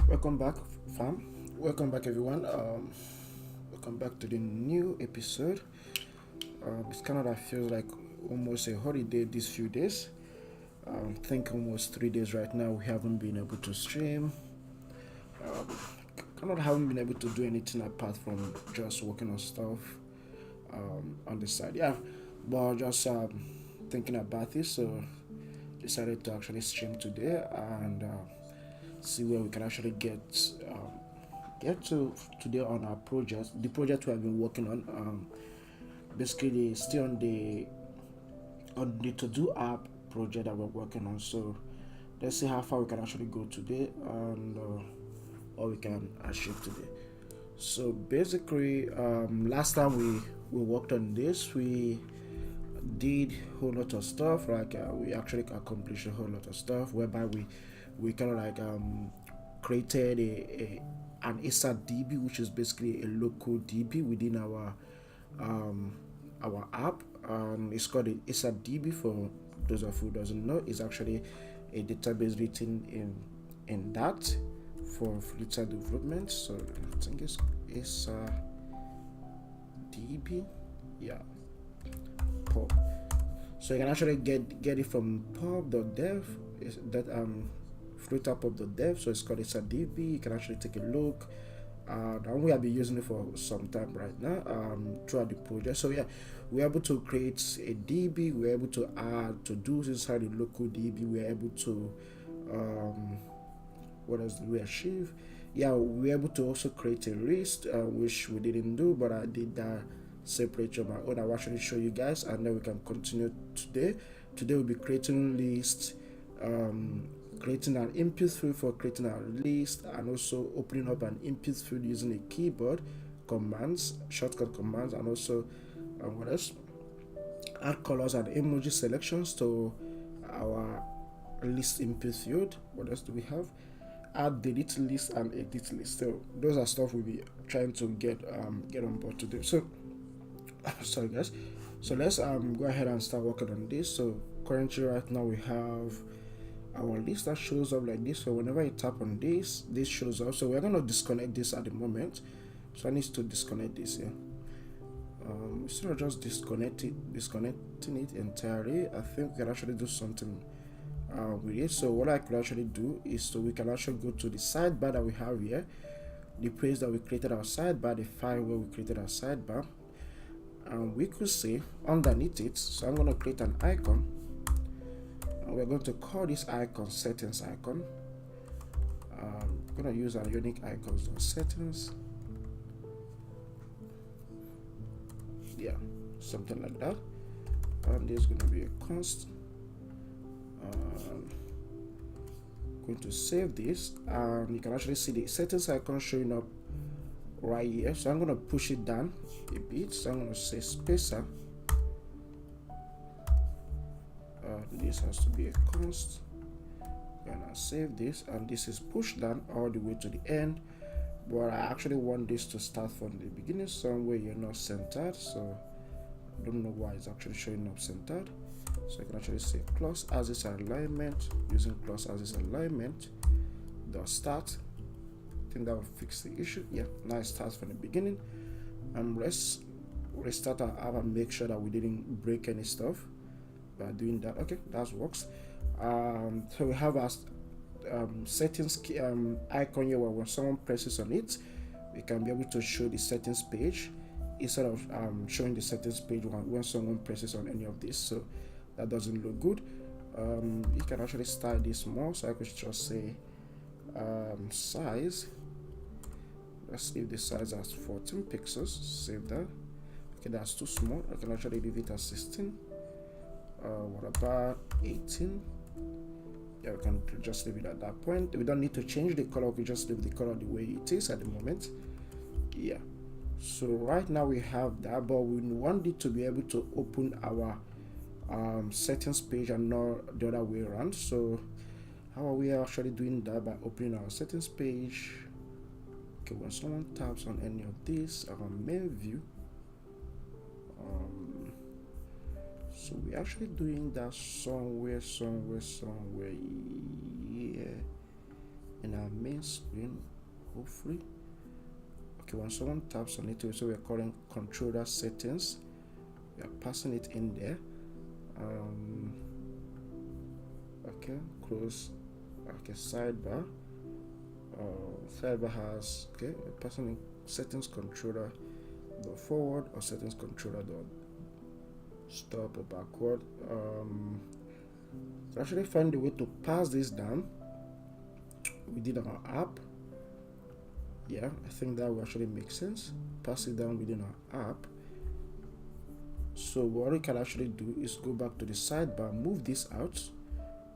Welcome back, fam. Welcome back, everyone. Welcome back to the new episode. It's kind of like feels like almost a holiday these few days. I think almost 3 days right now we haven't been able to stream. Kind of haven't been able to do anything apart from just working on stuff on the side. Yeah, but just thinking about this, so decided to actually stream today and see where we can actually get to today on our project. The project we have been working on, basically still on the to do app project that we're working on. So let's see how far we can actually go today and what we can achieve today. So basically, last time we worked on this, we did a whole lot of stuff. Like we actually accomplished a whole lot of stuff, whereby we kind of like created an Isar DB, which is basically a local DB within um, our app. It's called the Isar DB. For those of who doesn't know, it's actually a database written in that for flutter development. So I think it's Isar DB. Yeah, pub. So you can actually get it from pub.dev. Is that flutter.pub.dev. So it's called Isar DB. You can actually take a look. And we have been using it for some time right now throughout the project. So yeah, we're able to create a DB. We're able to add to do inside the local DB. We're able to what else did we achieve? Yeah, we were able to also create a list, which we didn't do, but I did that separate on my own. I'll actually show you guys, and then we can continue today. Today we'll be creating lists, creating an input field for creating our list, and also opening up an input field using a keyboard commands, shortcut commands, and also what else? Add colors and emoji selections to our list input field. What else do we have? Add delete list and edit list. So those are stuff we'll be trying to get on board to do. So sorry guys. So let's go ahead and start working on this. So currently right now we have our list that shows up like this. So whenever you tap on this shows up. So we're gonna disconnect this at the moment. So I need to disconnect this here. Instead of just disconnecting it entirely, I think we can actually do something with it. So what I could actually do is, so we can actually go to the sidebar that we have here, the place that we created our sidebar, the file where we created our sidebar, and we could say underneath it. So I'm going to create an icon, and we're going to call this icon settings icon. I'm going to use our unique icons or settings. Yeah, something like that. And there's going to be a const. Going to save this, and you can actually see the settings icon showing up right here. So I'm going to push it down a bit. So I'm going to say spacer. This has to be a const, and I'll save this, and this is pushed down all the way to the end, but I actually want this to start from the beginning somewhere. You're not centered, so I don't know why it's actually showing up centered. So I can actually say class as its alignment, using class as its alignment dot start. I think that will fix the issue. Yeah, now it starts from the beginning. Let's restart our app and make sure that we didn't break any stuff by doing that. Okay, that works. So we have our settings icon here, where when someone presses on it, we can be able to show the settings page instead of showing the settings page when someone presses on any of this. So that doesn't look good. You can actually style this more. So I could just say size. Let's leave the size as 14 pixels. Save that. Okay, that's too small. I can actually leave it as 16. What about 18? Yeah, we can just leave it at that point. We don't need to change the color. We just leave the color the way it is at the moment. Yeah. So right now we have that, but we want it to be able to open our settings page and not the other way around. So how are we actually doing that? By opening our settings page. Okay, when someone taps on any of this, our main view, so we're actually doing that somewhere here in our main loading screen, hopefully. Okay, when someone taps on it, so we're calling controller settings, we are passing it in there. Okay, close. Okay, sidebar. Sidebar has, okay, we're passing in settings controller dot forward or settings controller dot stop or backward. To actually find a way to pass this down within our app. Yeah, I think that will actually make sense. Pass it down within our app. So what we can actually do is go back to the sidebar, move this out.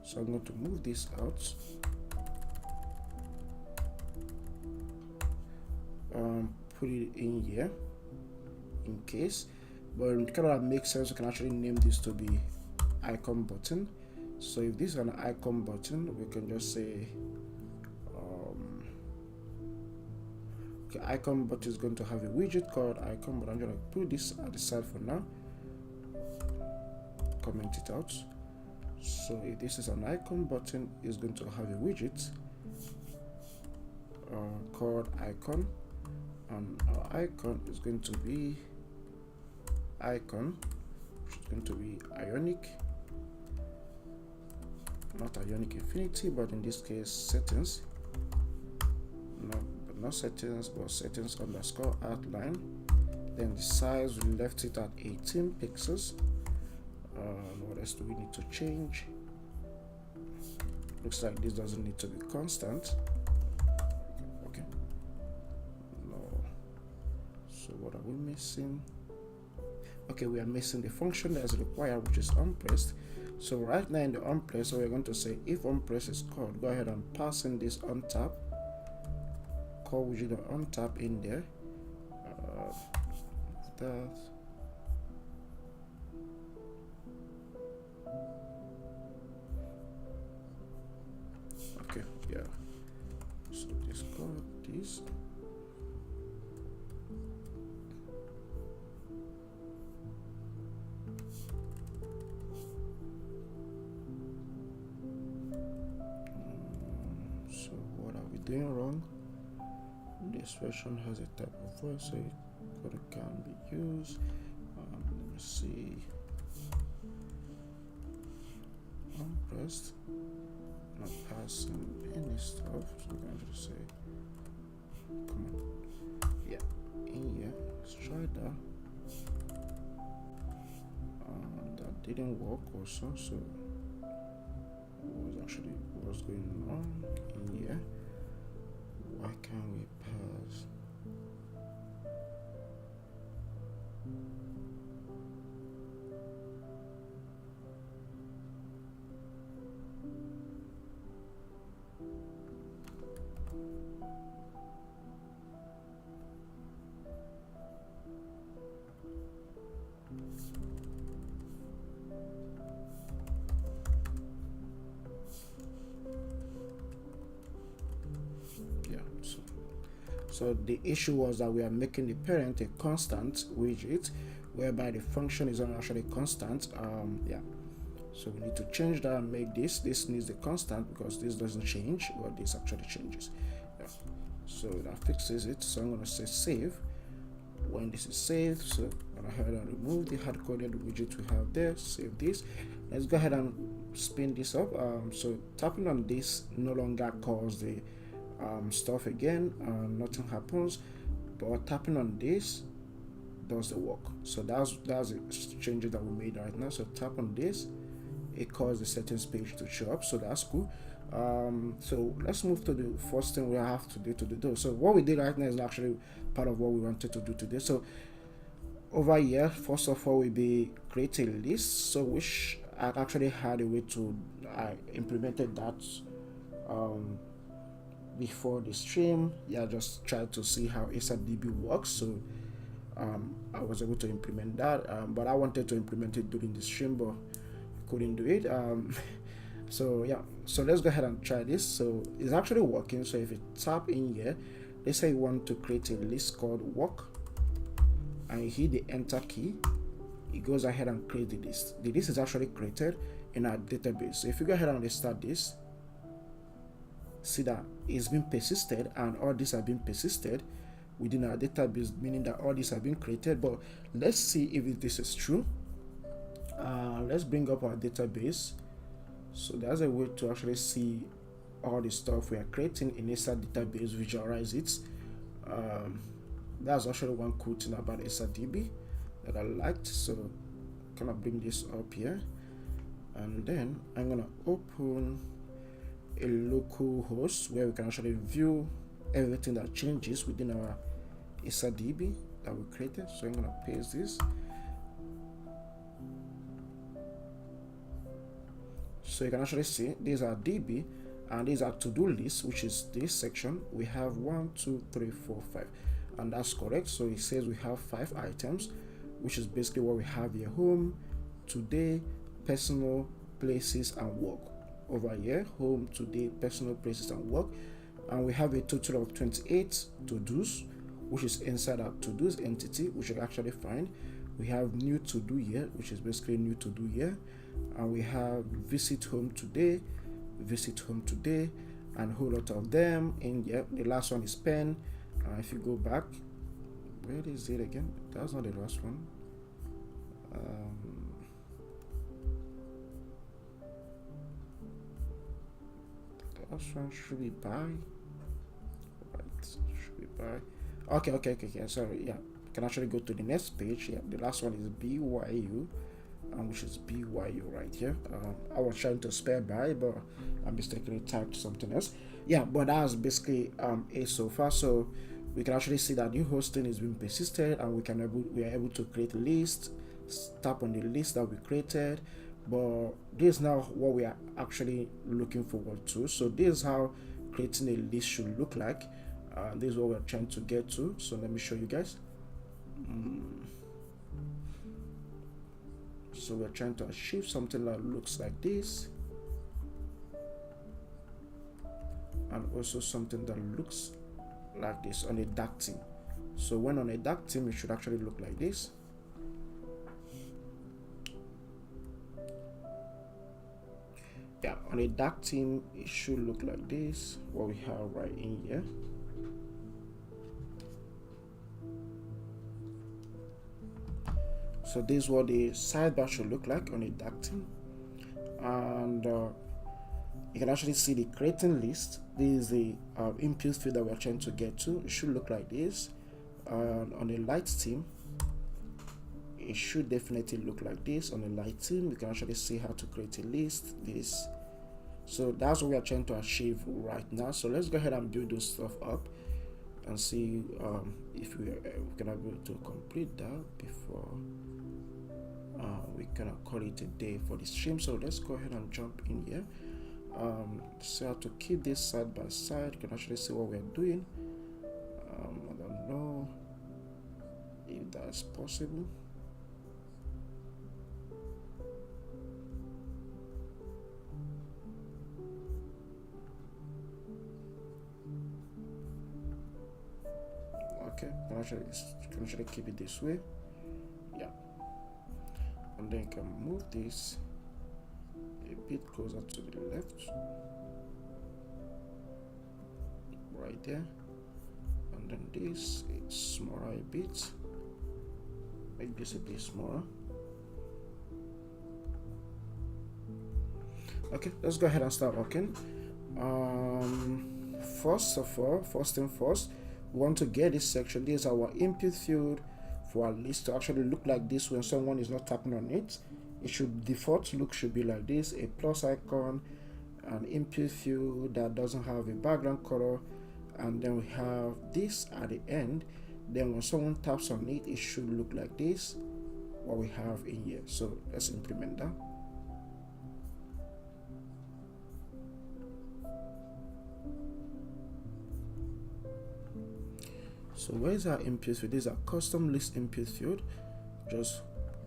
So I'm going to move this out. Put it in here in case, but it kind of makes sense. We can actually name this to be icon button. So if this is an icon button, we can just say okay, icon button is going to have a widget called icon, but I'm going to put this at the side for now. Comment it out. So if this is an icon button, it's going to have a widget called icon, and our icon is going to be icon, which is going to be ionic, not ionic infinity, but in this case settings. No, but not settings, but settings underscore outline. Then the size, we left it at 18 pixels. What else do we need to change? Looks like this doesn't need to be constant. Okay. No. So what are we missing? Okay, we are missing the function that is required, which is onPressed. So right now in the onPressed, so we're going to say if onPressed is called, go ahead and pass in this ontap. Call widget ontap in there. That. Okay, yeah. So this code this. So what are we doing wrong? This version has a type of voice, so it can be used. Let me see. Unpressed. Not passing any stuff, so I'm going to say, come on, yeah, in here, let's try that. That didn't work also, so what's going on in here? Why can't we pass? So the issue was that we are making the parent a constant widget, whereby the function is not actually constant. Yeah. So we need to change that and make this needs a constant, because this doesn't change, but this actually changes. Yeah. So that fixes it. So I'm going to say save. When this is saved, so I'm going to go ahead and remove the hard-coded widget we have there. Save this. Let's go ahead and spin this up. So tapping on this no longer calls the stuff again, nothing happens, but tapping on this does the work. So that's the changes that we made right now. So tap on this, it calls the settings page to show up, so that's cool. So let's move to the first thing we have to do. So what we did right now is actually part of what we wanted to do today. So over here, first of all, we'll be creating a list, so which I actually had a way to implemented that before the stream. Yeah, just try to see how Isar DB works. So I was able to implement that, but I wanted to implement it during the stream, but couldn't do it. So yeah, so let's go ahead and try this. So it's actually working. So if you tap in here, let's say you want to create a list called work, and you hit the enter key, it goes ahead and create the list. The list is actually created in our database. So if you go ahead and restart this, see that it's been persisted, and all these have been persisted within our database, meaning that all these have been created. But let's see if this is true. Let's bring up our database. So there's a way to actually see all the stuff we are creating in Isar database, visualize it. That's actually one cool thing about Isar DB that I liked. So I'm gonna bring this up here, and then I'm gonna open a local host where we can actually view everything that changes within our Isar DB that we created. So I'm gonna paste this. So you can actually see these are DB, and these are to-do list, which is this section. We have 1, 2, 3, 4, 5, and that's correct. So it says we have 5 items, which is basically what we have here: home, today, personal, places, and work. Over here, home, today, personal, places, and work. And we have a total of 28 to-dos, which is inside our to-dos entity, which you can actually find. We have new to-do here, which is basically new to-do here. And we have visit home today, and a whole lot of them in here. The last one is pen. If you go back, where is it again? That's not the last one. The last one should be buy. Right, should be buy. Okay. Sorry, yeah. Can actually go to the next page. Yeah, the last one is BYU. Which is BYU right here. I was trying to spell by, but I mistakenly typed something else. Yeah, but that's basically it so far. So we can actually see that new hosting is being persisted, and we are able to create a list. Tap on the list that we created. But this is now what we are actually looking forward to. So this is how creating a list should look like. This is what we're trying to get to. So let me show you guys. So we're trying to achieve something that looks like this, and also something that looks like this on a dark theme. So when on a dark theme, it should actually look like this. Yeah, on a dark theme, it should look like this, what we have right in here. So this is what the sidebar should look like on a dark theme. And you can actually see the creating list. This is the input field that we're trying to get to. It should look like this. On a light theme, it should definitely look like this. On a light theme, we can actually see how to create a list. This. So that's what we are trying to achieve right now. So let's go ahead and build those stuff up and see if we can be able to complete that before we can call it a day for the stream. So let's go ahead and jump in here. So how to keep this side by side. You can actually see what we're doing. I don't know if that's possible. Okay, can actually keep it this way. Yeah, and then you can move this a bit closer to the left, right there, and then this is smaller a bit. Make this a bit smaller. Okay, let's go ahead and start working. First thing first, we want to get this section. This is our input field for our list to actually look like this when someone is not tapping on it. It should default look should be like this: a plus icon, an input field that doesn't have a background color, and then we have this at the end. Then when someone taps on it, it should look like this, what we have in here. So let's implement that. So where is our input field? This is our custom list input field. Just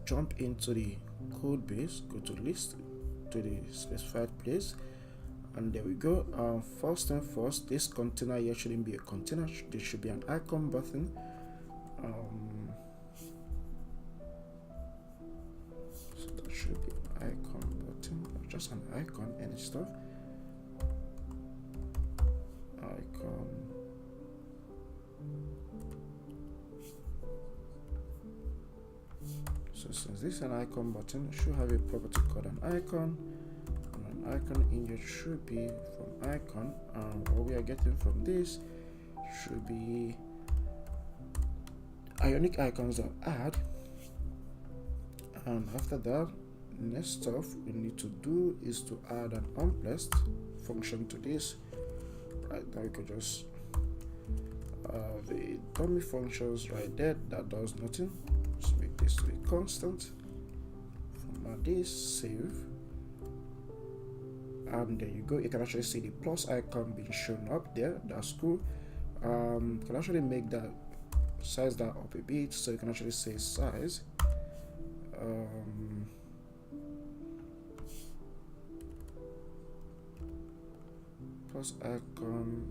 jump into the code base, go to list, to the specified place, and there we go. First and first, this container here shouldn't be a container. There should be an icon button. So that should be an icon button, or just an icon, any stuff. So since this is an icon button, it should have a property called an icon, and an icon inject should be from icon, and what we are getting from this should be ionic icons that add. And after that, next stuff we need to do is to add an unplaced function to this. Right now, you can just the dummy functions right there that does nothing. Just make this to a constant. Format this, save, and there you go. You can actually see the plus icon being shown up there. That's cool. You can actually make that size that up a bit, so you can actually say size. Plus icon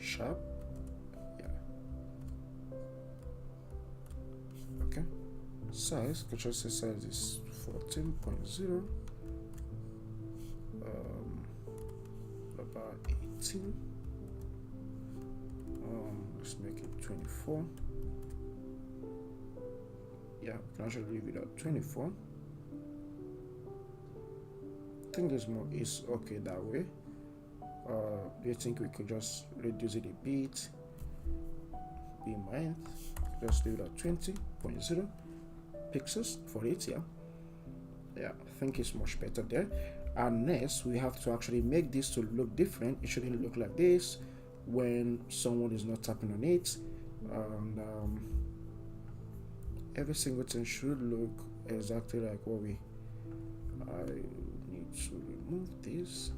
sharp. Okay, size, control say size is 14.0, about 18, let's make it 24. Yeah, we can actually leave it at 24. I think this more is okay that way. Do you think we could just reduce it a bit? Be in mind, just leave it at 20.0 pixels for it. Yeah, I think it's much better there. And next, we have to actually make this to look different. It shouldn't look like this when someone is not tapping on it. And every single thing should look exactly like what we. I need to remove this.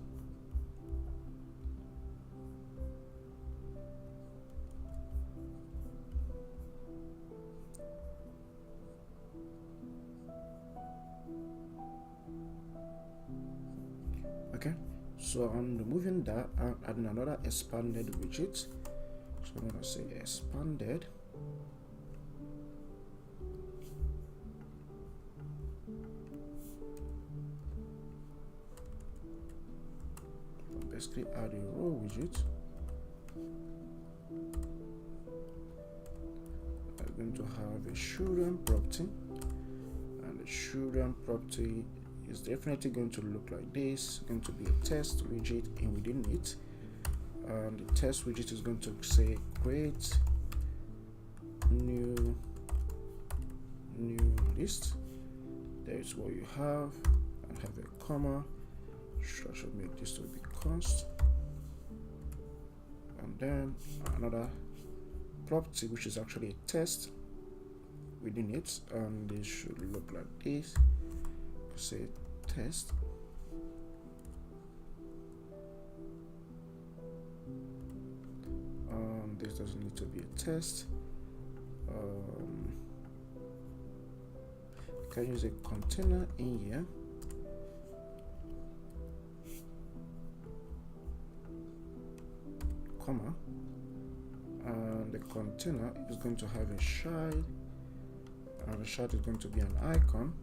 Okay, so I'm removing that and adding another expanded widget. So I'm gonna say expanded. Basically add a row widget. I'm going to have a children property, and the children property is definitely going to look like this. Going to be a test widget in within it, and the test widget is going to say create new list. There is what you have, and have a comma. I should make this to be const, and then another property which is actually a test within it, and this should look like this. Say test, this doesn't need to be a test. You can use a container in here. Comma, and the container is going to have a child, and the child is going to be an icon,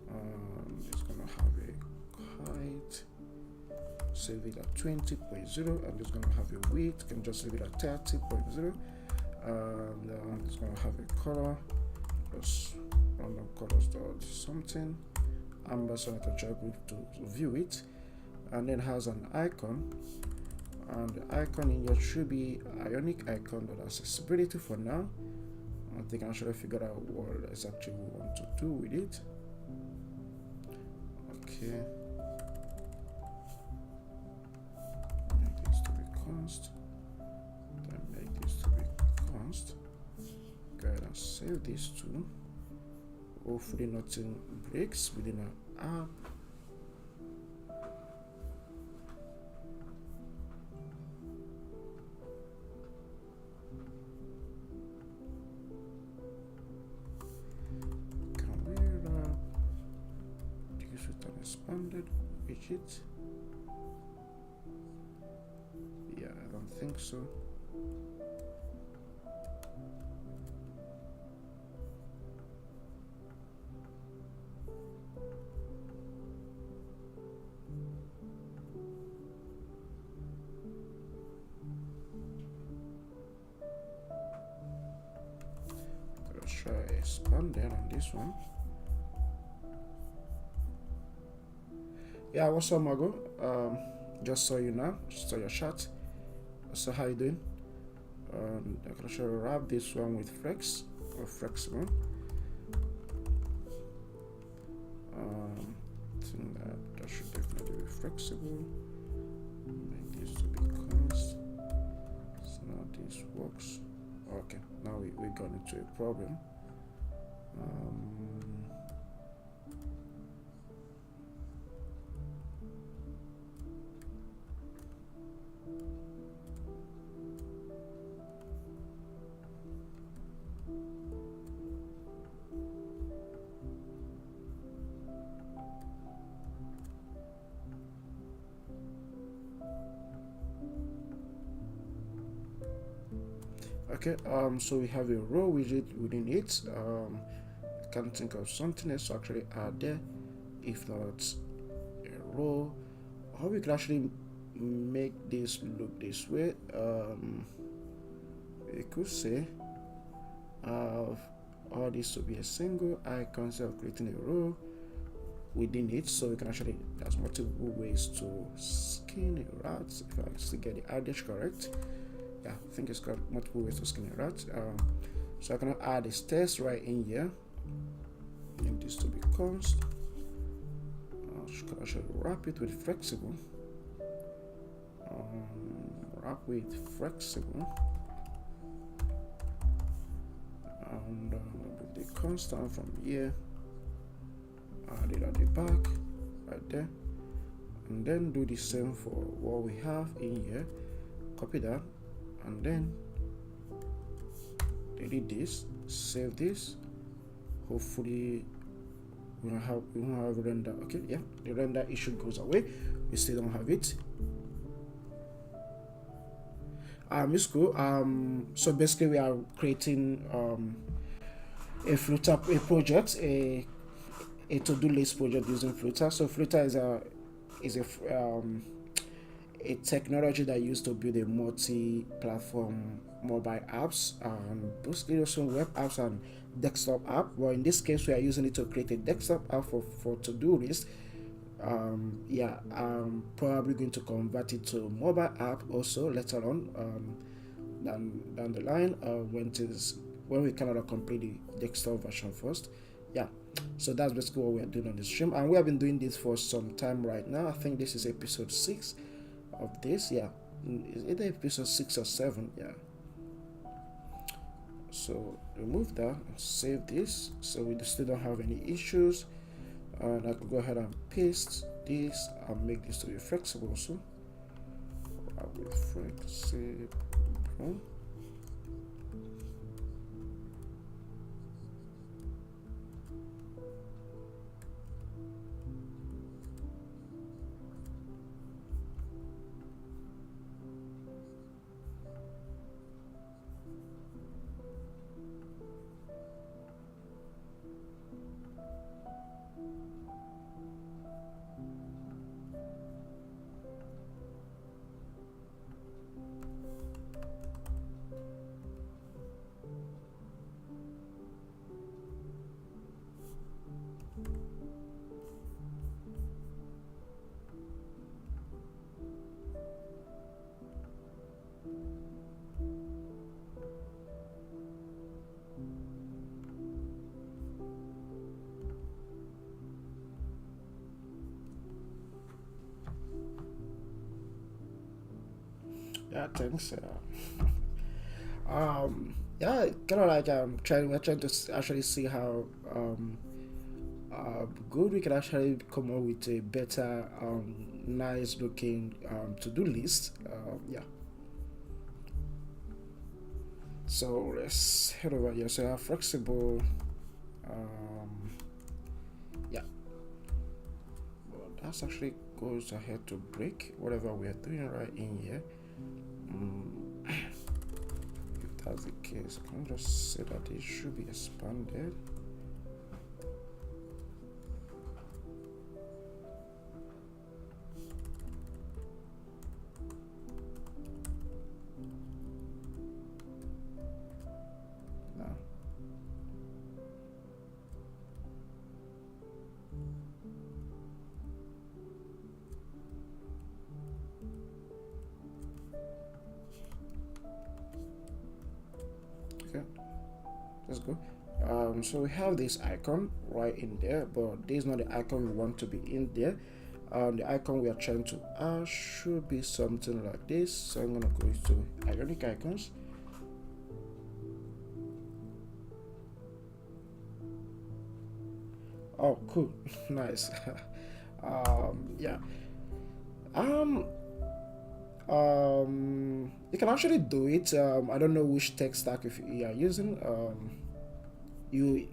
and it's going to have a height, save it at 20.0, and it's going to have a width, you can just leave it at 30.0, and it's going to have a color, plus random colors dot something, amber, so I can try to view it. And then has an icon, and the icon in here should be ionic icon that has accessibility for now. I think I should figure out what exactly we want to do with it. Okay, make this to be const, then make this to be const. Go ahead and save this too. Hopefully nothing breaks within our app. Expanded widget. Yeah, I don't think so. expanded on this one. Yeah, what's up, Margo? Just saw you now. Just saw your chat. So how you doing? I can actually wrap this one with flex or flexible. I think that should definitely be flexible. Make this to be const. So now this works. Okay, now we got into a problem. Okay, so we have a row widget within it. I can't think of something else to actually add there, if not a row. How we can actually make this look this way? We could say all this to be a single icon instead of creating a row within it. So we can actually, there's multiple ways to skin a rat, if I still get the address correct. Yeah, I think it's got multiple ways to skin a rat. So I can add a test right in here. Make this to be const. I should wrap it with flexible. Wrap with flexible. And with the constant from here. Add it at the back, right there. And then do the same for what we have in here. Copy that. And then delete this, save this. Hopefully we don't have render. Okay, yeah, the render issue goes away. We still don't have it. It's cool. So basically we are creating a flutter, a project, a to-do list project using flutter. So flutter is a technology that used to build a multi-platform mobile apps and basically also web apps and desktop app. Well, in this case we are using it to create a desktop app for to-do list. Yeah, I'm probably going to convert it to mobile app also later on, down the line, when we cannot complete the desktop version first. Yeah, so that's basically what we are doing on the stream, and we have been doing this for some time right now. I think this is episode 6 of this. Yeah, is it episode 6 or 7? Yeah. So remove that and save this, so we still don't have any issues. And I can go ahead and paste this and make this to be flexible. So I will flexible. Yeah, thanks. Yeah, kind of like we're trying to actually see how good we can actually come up with a better nice looking to-do list. Yeah, so let's head over here. So I have flexible. Yeah, well, that's actually goes ahead to break whatever we are doing right in here. If that's the case, I can just say that it should be expanded. Now let's go. So we have this icon right in there, but this is not the icon we want to be in there. The icon we are trying to add should be something like this. So I'm gonna go to ionic icons. Oh, cool. Nice. Yeah. You can actually do it. I don't know which tech stack if you are using. You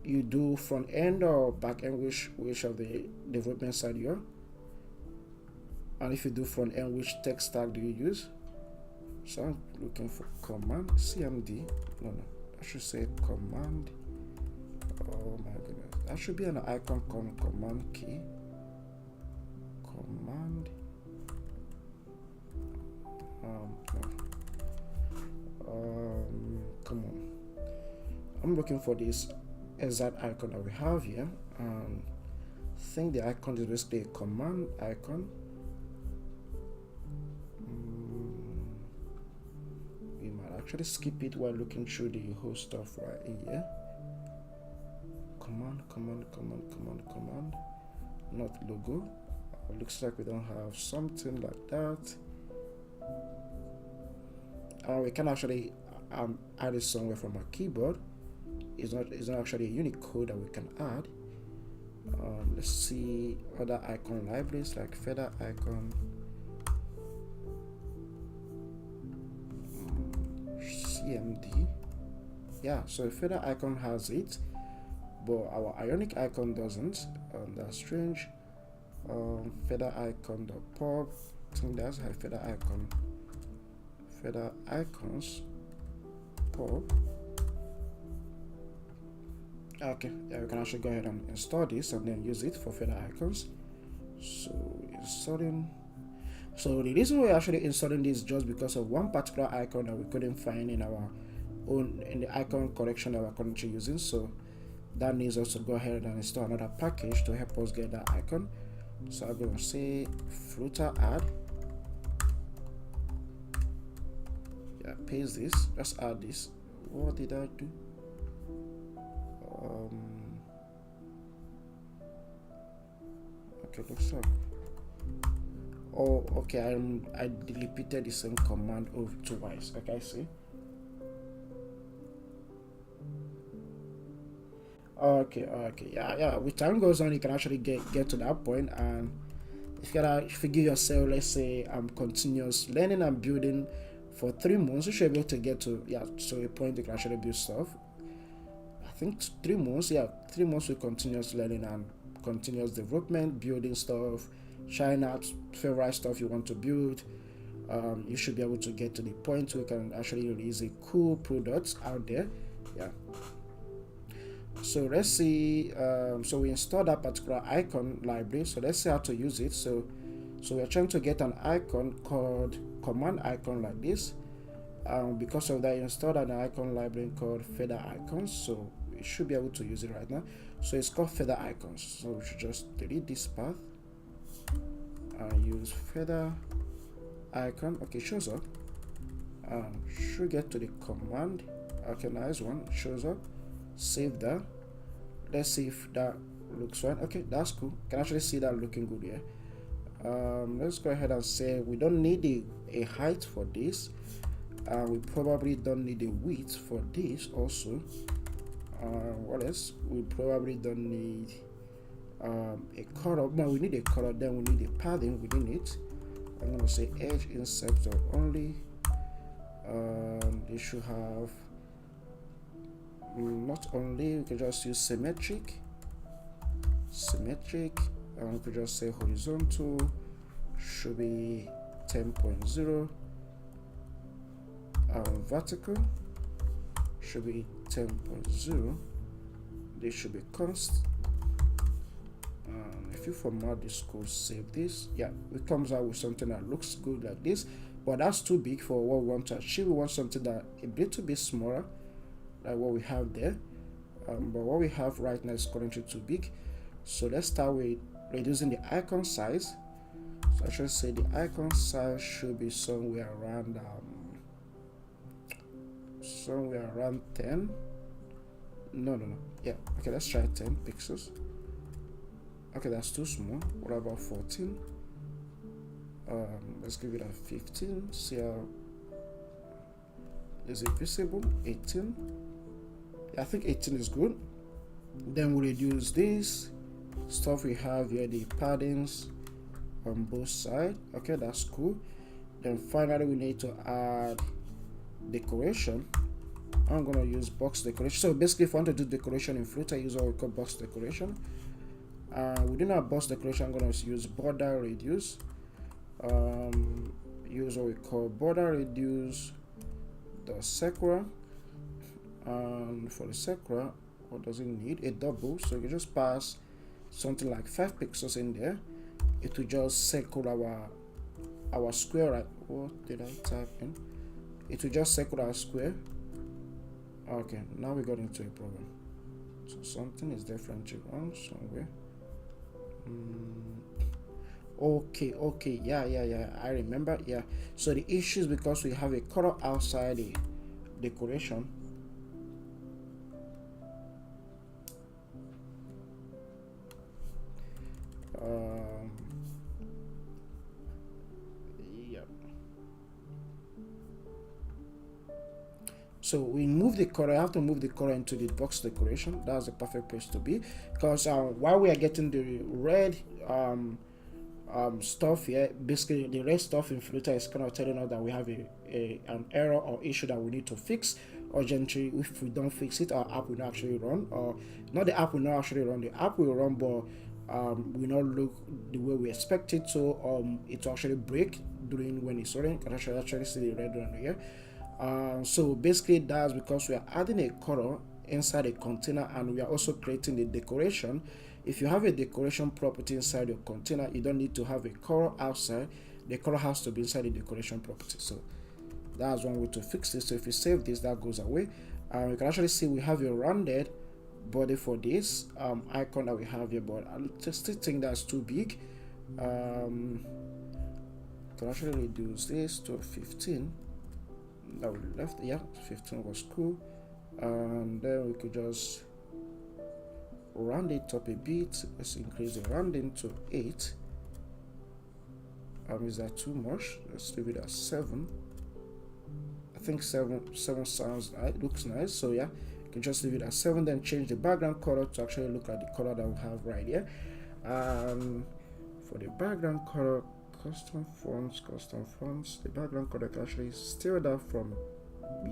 you do front end or back end, which of the development side you're, and if you do front end, which tech stack do you use? So I'm looking for command cmd. No, I should say command. Oh my goodness, that should be an icon called command key. Command. No. Come on. I'm looking for this exact icon that we have here. I think the icon is basically a command icon. We might actually skip it while looking through the whole stuff right here. Command, not logo. Looks like we don't have something like that. We can actually add it somewhere from our keyboard. It's not actually a unique code that we can add. Let's see other icon libraries like feather icon, cmd. Yeah, so feather icon has it, but our ionic icon doesn't. That's strange. Feather icon.pub. I think that's how feather icon. Feather icons pub. Okay, yeah, we can actually go ahead and install this and then use it for feather icons. So installing. So the reason we're actually installing this is just because of one particular icon that we couldn't find in our own in the icon collection that we're currently using. So that needs us to go ahead and install another package to help us get that icon. So I'm gonna say flutter add. Yeah, paste this. Let's add this. What did I do? Okay, looks like. Oh, okay. I repeated the same command over twice. Okay, I see. Okay, yeah. With time goes on, you can actually get to that point, and if you give yourself, let's say, continuous learning and building for 3 months, you should be able to get to a point you can actually build stuff. I think 3 months, 3 months with continuous learning and continuous development, building stuff, trying out favorite stuff you want to build. You should be able to get to the point where you can actually release a cool product out there. Yeah. So let's see. So we installed that particular icon library. So let's see how to use it. So we're trying to get an icon called command icon like this. Because of that, I installed an icon library called feather icons. So we should be able to use it right now. So it's called feather icons. So we should just delete this path and use feather icon. Okay, shows up. Should get to the command. Okay, nice one. Shows up. Save that. Let's see if that looks right. Okay, that's cool. Can actually see that looking good here. Let's go ahead and say we don't need a height for this. We probably don't need a width for this also. What else? We probably don't need a color. No, we need a color. Then we need a padding within it. I'm gonna say edge insert only. They should have. Not only, we can just use symmetric, and we could just say horizontal should be 10.0, vertical should be 10.0. They should be const. If you format this code, save this, yeah, it comes out with something that looks good like this, but that's too big for what we want to achieve. We want something that a little bit smaller, like what we have there. But what we have right now is currently too big. So let's start with reducing the icon size. So I should say the icon size should be somewhere around 10. No. Yeah, okay, let's try 10 pixels. Okay, that's too small. What about 14? Let's give it a 15. See how is it visible? 18. Yeah, I think 18 is good. Then we reduce this stuff we have here, the paddings on both sides. Okay, that's cool. Then finally we need to add decoration. I'm gonna use box decoration. So basically, if I want to do decoration in Flutter, I use what we call box decoration. Within our box decoration, I'm gonna use border radius. Use what we call border radius the circular. And for the circular, what does it need? A double. So you just pass something like 5 pixels in there. It will just circle our square. Right? What did I type in? It will just circle our square. Okay, now we got into a problem. So something is definitely wrong somewhere. Okay, yeah, I remember. Yeah, so the issue is because we have a color outside the decoration. Yeah. So we move the color. I have to move the color into the box decoration. That's the perfect place to be, because while we are getting the red stuff here, basically the red stuff in Flutter is kind of telling us that we have an error or issue that we need to fix urgently. If we don't fix it, our app will not actually run, or not the app will not actually run. The app will run, but will not look the way we expect it to. It will actually break during when it's running. You can actually see the red one here. So basically that's because we are adding a color inside a container, and we are also creating the decoration. If you have a decoration property inside your container, you don't need to have a color outside. The color has to be inside the decoration property. So that's one way to fix this. So if you save this, that goes away. You can actually see we have a rounded body for this icon that we have here, but I still think that's too big. Can actually reduce this to 15. That we left, yeah, 15 was cool, and then we could just round it up a bit. Let's increase the rounding to 8. Is that too much? Let's leave it at 7. I think 7 sounds nice, looks nice. So yeah, you can just leave it at 7, then change the background color to actually look like the color that we have right here. For the background color, custom fonts, the background color can actually steal that from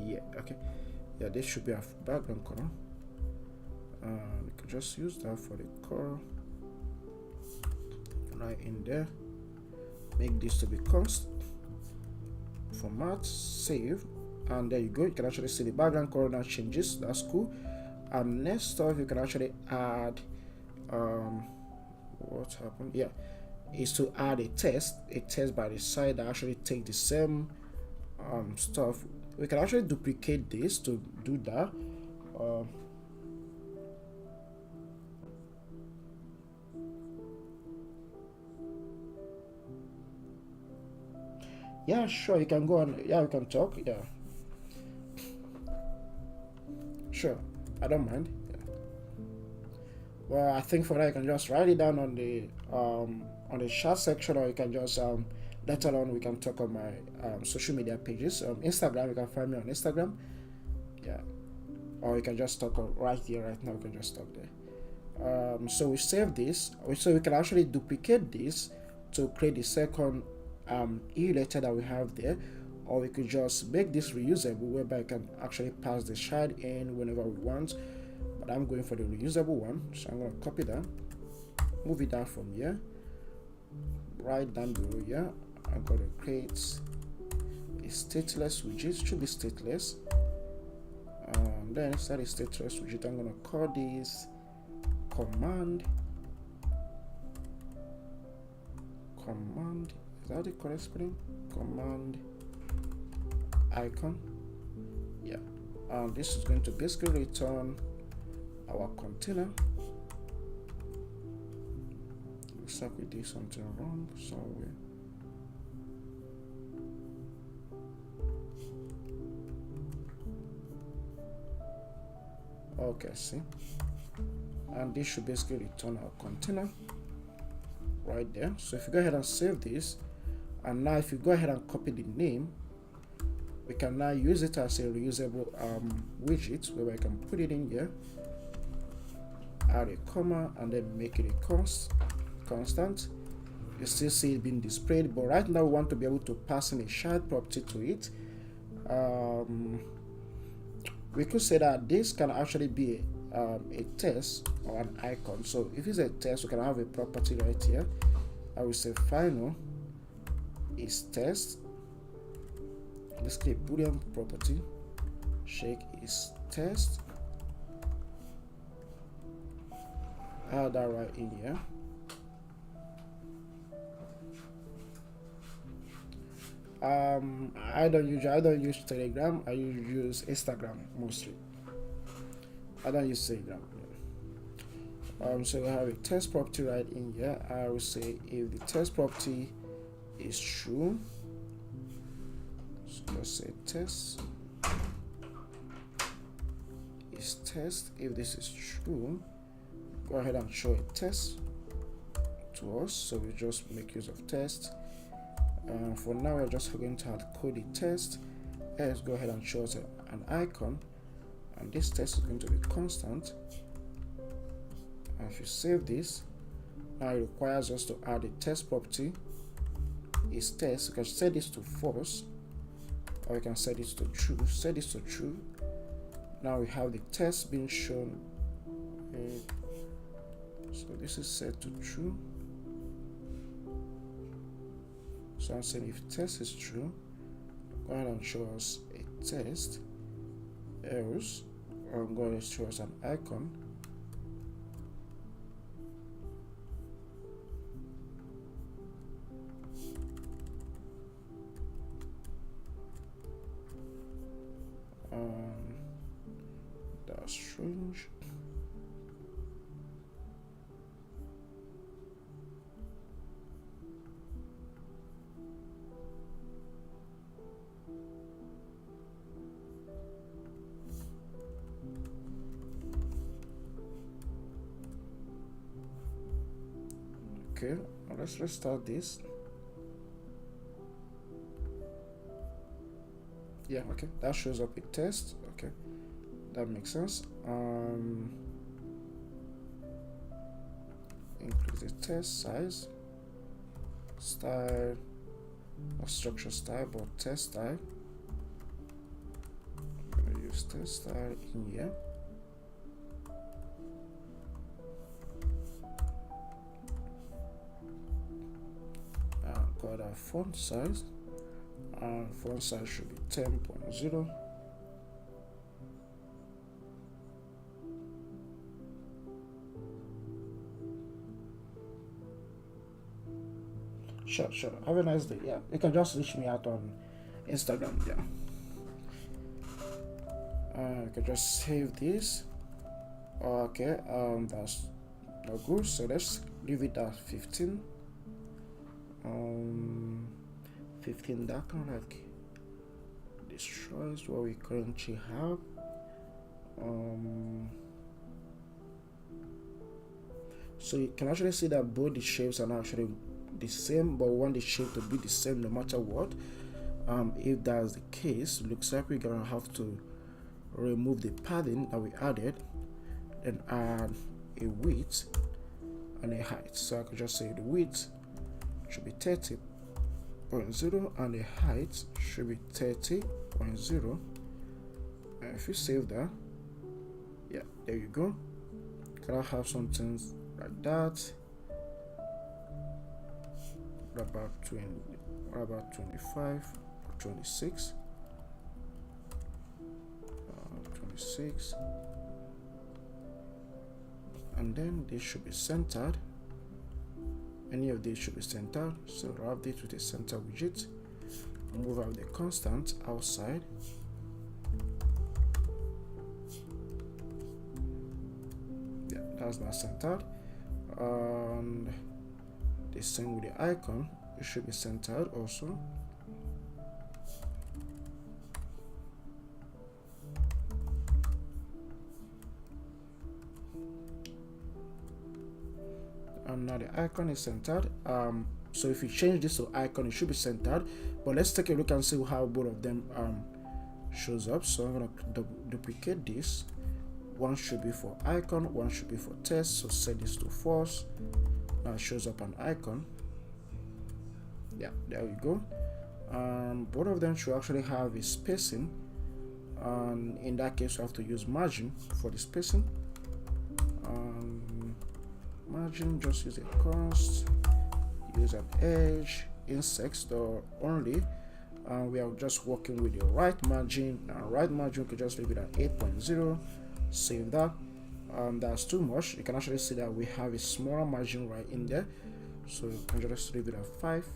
here. Okay, yeah, this should be our background color. We can just use that for the color right in there. Make this to be const, format, save, and there you go. You can actually see the background color now changes. That's cool. And next off, you can actually add what happened, yeah, is to add a test by the side that actually take the same stuff. We can actually duplicate this to do that. Yeah, sure, you can go on. Yeah, we can talk. Yeah, sure, I don't mind. Yeah. Well, I think for that you can just write it down on the chat section, or you can just later on we can talk on my social media pages. Instagram, you can find me on Instagram. Yeah, or you can just talk right here, right now. You can just talk there. So we save this, so we can actually duplicate this to create the second e letter that we have there, or we could just make this reusable, whereby you can actually pass the shard in whenever we want. But I'm going for the reusable one, so I'm going to copy that, move it down from here, right down below here. I'm going to create a stateless widget. Should be stateless. Then inside the stateless widget, I'm going to call this command. Is that the correct spelling? Command icon. Yeah. And this is going to basically return our container. Looks like we did something wrong somewhere. Okay, see, and this should basically return our container right there. So if you go ahead and save this, and now if you go ahead and copy the name, we can now use it as a reusable widget, where we can put it in here, add a comma, and then make it a constant. You still see it being displayed, but right now we want to be able to pass in a child property to it. We could say that this can actually be a text or an icon. So if it's a text, we can have a property right here. I will say final is text. Let's click boolean property. Shake is text. Add that right in here. I don't use Telegram. I use Instagram mostly. I don't use Telegram. So we have a test property right in here. I will say if the test property is true, so let's say test is test. If this is true, go ahead and show a test to us. So we just make use of test. For now, we're just going to add code a test. Let's go ahead and show us an icon, and this test is going to be constant. And if you save this, now it requires us to add a test property is test. You can set this to false, or you can set this to true. Set this to true. Now we have the test being shown. So this is set to true. So I'm saying if test is true, go ahead and show us a test. Else, I'm going to show us an icon. That's strange. Okay, let's restart this. Yeah, okay, that shows up a test. Okay, that makes sense. Increase the test size, style, or structure style, but test style. I'm gonna use test style in here. Got our font size, and font size should be 10.0. Sure. Have a nice day. Yeah, you can just reach me out on Instagram. Yeah. You can just save this. Okay. That's not good. So let's leave it at 15. 15, that kind of like destroys what we currently have. So you can actually see that both the shapes are not actually the same, but we want the shape to be the same no matter what. If that's the case, looks like we're gonna have to remove the padding that we added, then add a width and a height. So I could just say the width should be 30.0 and the height should be 30.0. And if you save that, yeah, there you go. Can I have something like that? What about 25 or 26? 26, and then this should be centered. Any of these should be centered, so wrap this with a center widget. Move out the constant outside. Yeah, that's not centered. And the same with the icon, it should be centered also. now the icon is centered. So if you change this to icon, it should be centered. But let's take a look and see how both of them shows up. So I'm gonna duplicate this. One should be for icon, one should be for test. So set this to false. Now it shows up an icon. Yeah, there we go. Both of them should actually have a spacing, and in that case we have to use margin for the spacing. Margin, just use a const, use an edge, insects or only. We are just working with the right margin. Right margin we could just leave it at 8.0. Save that. That's too much. You can actually see that we have a smaller margin right in there, so you can just leave it at 5.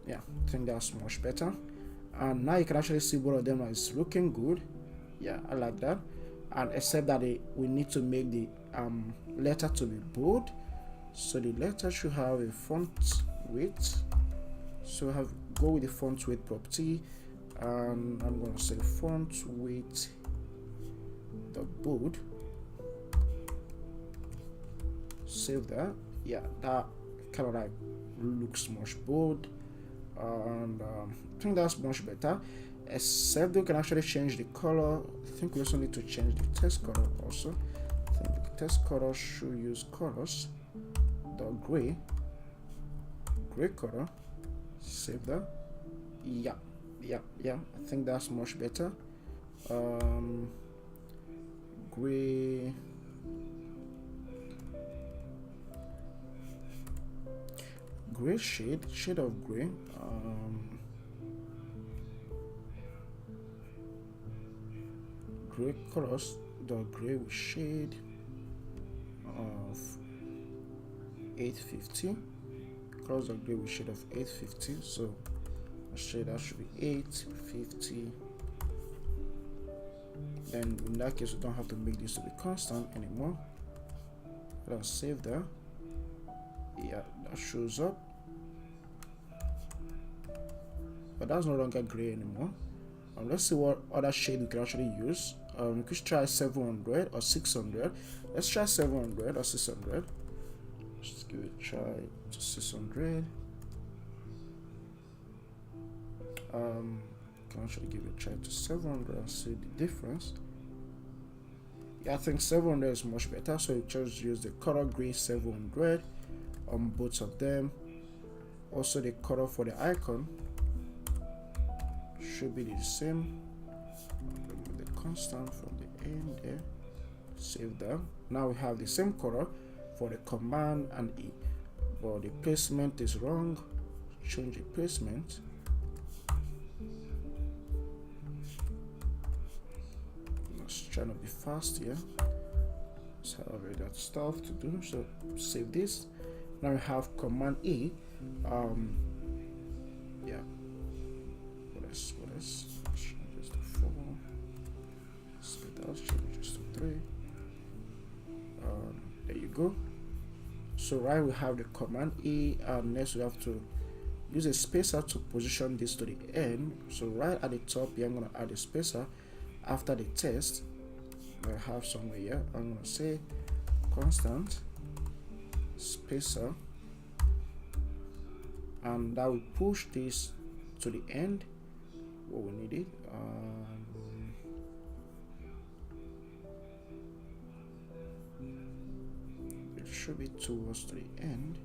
Yeah, I think that's much better. And now you can actually see both of them is looking good. Yeah, I like that. And except that we need to make the letter to be bold. So the letter should have a font weight. So go with the font weight property, and I'm going to say font weight the bold. Save that. Yeah, that kind of like looks much bold, and I think that's much better. Except we can actually change the color. I think we also need to change the text color also. I think the text color should use colors. The gray color. Save that. Yeah. I think that's much better. Gray. Gray shade of gray. Gray colors, the gray with shade of 850. Colors of gray with shade of 850. So shade that should be 850. Then in that case we don't have to make this to be constant anymore. Let's save that. Yeah, that shows up, but that's no longer gray anymore. Let's see what other shade we can actually use. We could try 700 or 600. Let's try 700 or 600. Just give it a try to 600. Can actually give it a try to 700 and see the difference. Yeah, I think 700 is much better. So you just use the color gray 700 on both of them. Also the color for the icon should be the same. Remove the constant from the end there. Save that. Now we have the same color for the command and E, but the placement is wrong. Change the placement. Let's try to be fast here. Let's have that stuff to do. So save this. Now we have command E. Yeah. What else? Let's change this to 4. Let's change this to 3. There you go. So right, we have the command E, and next we have to use a spacer to position this to the end. So right at the top here, I'm going to add a spacer after the test. I have somewhere here. I'm going to say constant spacer, and that will push this to the end what we needed. It should be towards the end.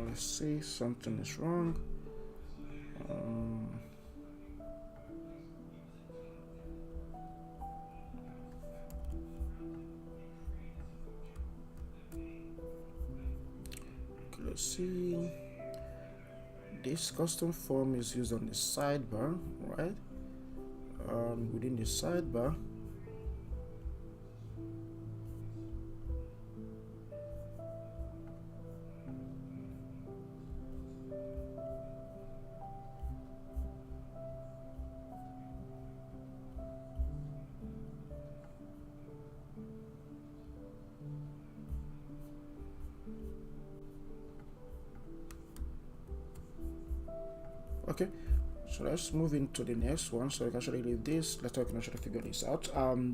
Let's see, something is wrong. Let's see. This custom form is used on the sidebar, right? Within the sidebar, Okay, so let's move into the next one. So I can actually leave this. Let's talk and actually figure this out.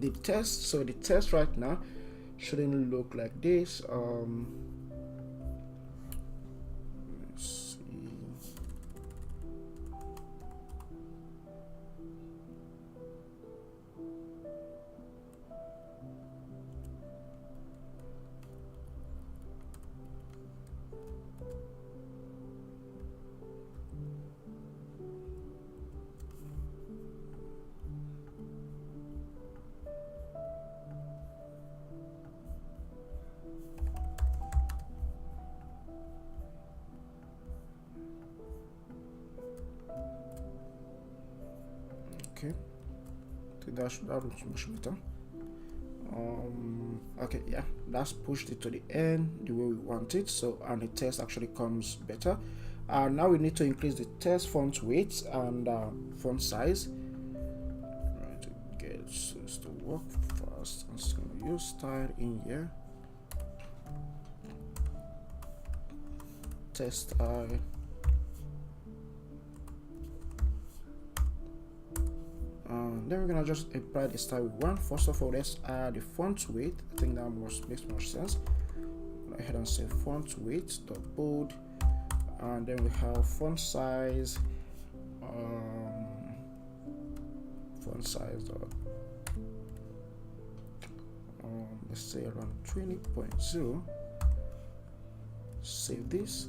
The test. So the test right now shouldn't look like this. Let's see. Okay, I think that looks much better. Okay, yeah, that's pushed it to the end the way we want it. So, and the text actually comes better. Now we need to increase the text font weight and font size. Right, to get this to work fast. I'm just gonna use style in here. Text style. Then we're gonna just apply the style we want. First of all, let's add the font weight. I think that makes more sense. Go ahead and say font weight dot bold, and then we have font size. Font size dot let's say around 20.0. Save this.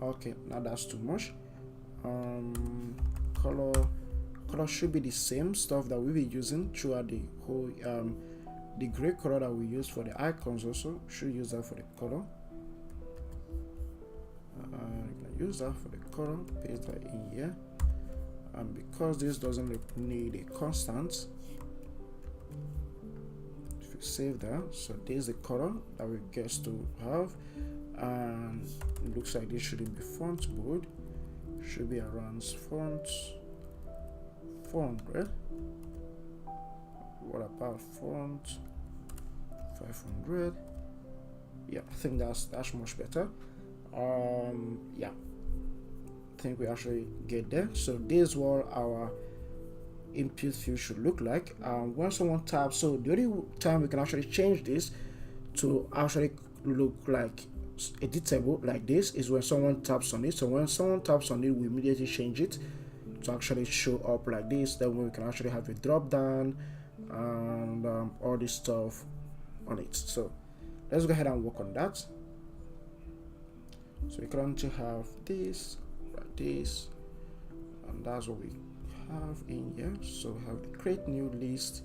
Okay, now that's too much. Color should be the same stuff that we'll be using throughout the whole the gray color that we use for the icons. Also should use that for the color. You can use that for the color, paste that in here. And because this doesn't need a constant, if you save that, so this is the color that we get to have, and it looks like this shouldn't be font bold, should be around font 400. What about font 500? Yeah, I think that's much better. Yeah, I think we actually get there. So this is what our input field should look like. When someone taps, so the only time we can actually change this to actually look like editable like this is when someone taps on it. So when someone taps on it, we immediately change it to actually show up like this. Then we can actually have a drop down and all this stuff on it. So let's go ahead and work on that. So we currently have this, like this, and that's what we have in here. So we have the create new list,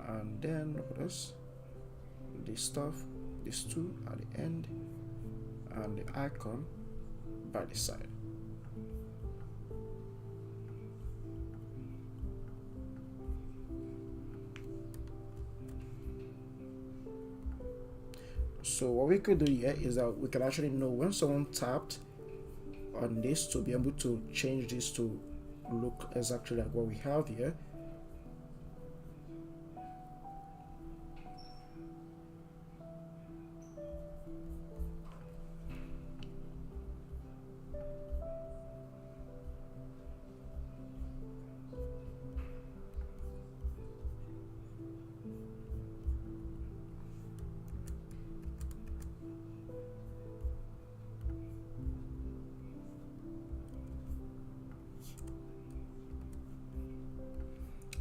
and then look at this stuff, these two at the end, and the icon by the side. So what we could do here is that we can actually know when someone tapped on this to be able to change this to look exactly like what we have here.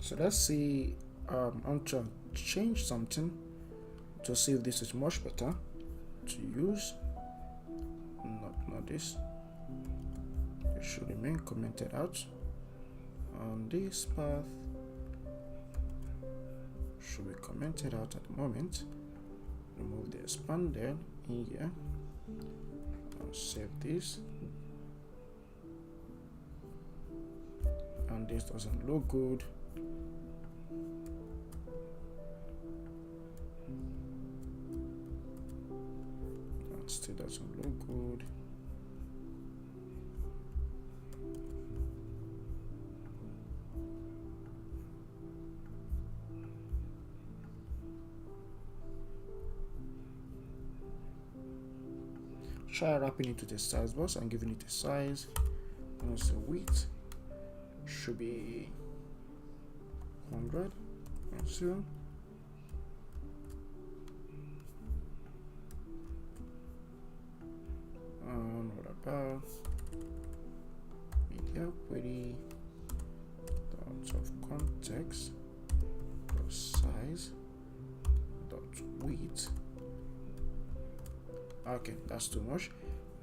So let's see, I'm trying to change something to see if this is much better to use. Not this. It should remain commented out. On this path should be commented out at the moment. Remove the expanded in here and save this. And this doesn't look good. Still doesn't look good. Try wrapping it to the size box and giving it a size. let's say width should be 100. Let's see. What about media query dot of context dot size dot width? Okay, that's too much.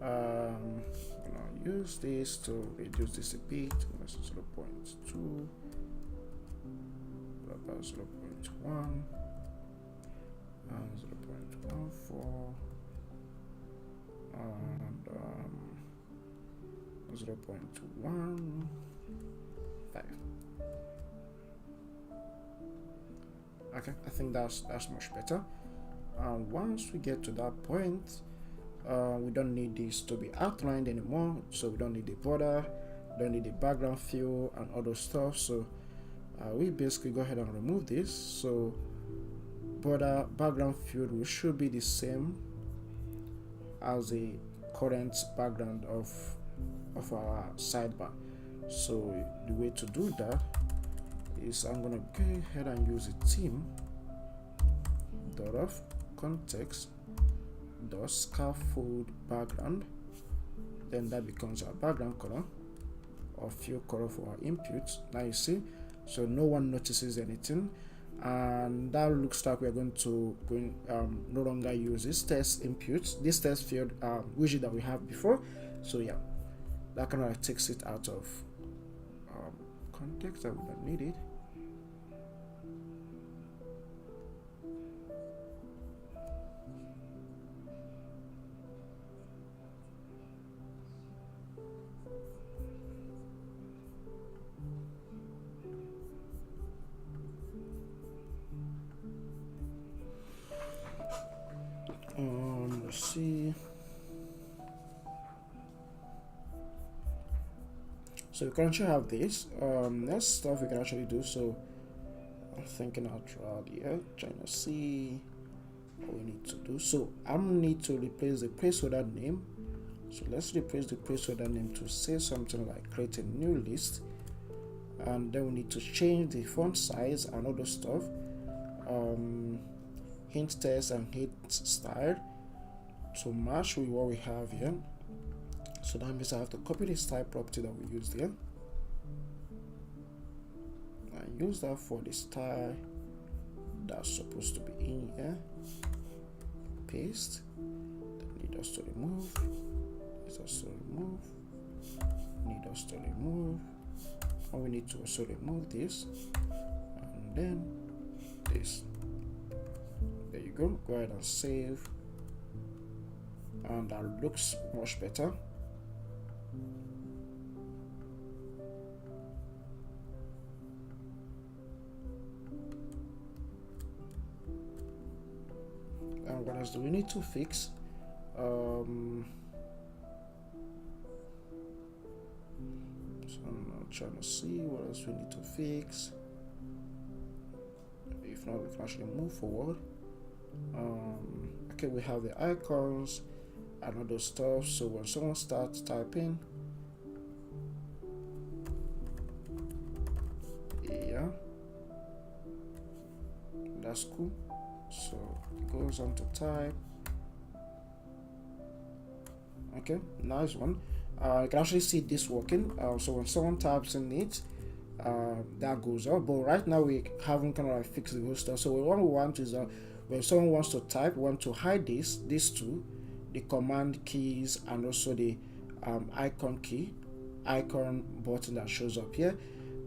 I'm gonna use this to reduce this a bit. 0.2, about 0.1 and 0.14 and 0.15. Okay, I think that's much better. And once we get to that point, we don't need this to be outlined anymore, so we don't need the border, don't need the background fill and other stuff. So we basically go ahead and remove this. So border background field should be the same as the current background of our sidebar. So the way to do that is I'm gonna go ahead and use a theme dot of context dot scaffold background. Then that becomes our background color or fill color for our inputs. Now you see, so no one notices anything, and that looks like we're going to no longer use this test inputs, this test field widget that we have before. So yeah, that kind of takes it out of context. I would not need it. Let's see. So we currently have this. Next stuff we can actually do. So I'm thinking out loud here, trying to see what we need to do. So I need to replace the placeholder name. So let's replace the placeholder name to say something like create a new list, and then we need to change the font size and other stuff. Hint text and hint style to match with what we have here. So that means I have to copy the style property that we used here and use that for the style that's supposed to be in here. Paste. Need us to remove. Need us to remove. Need us to remove. And we need to also remove this, and then this. There you go. Go ahead and save, and that looks much better. And what else do we need to fix? So I'm trying to see what else we need to fix. If not, we can actually move forward. Okay, we have the icons and other stuff. So when someone starts typing, yeah, that's cool. So it goes on to type. Okay, nice one. You can actually see this working. So when someone types in it, that goes up. But right now we haven't kind of like fixed the whole stuff. So what we want is when someone wants to type, we want to hide these two, the command keys and also the icon button that shows up here,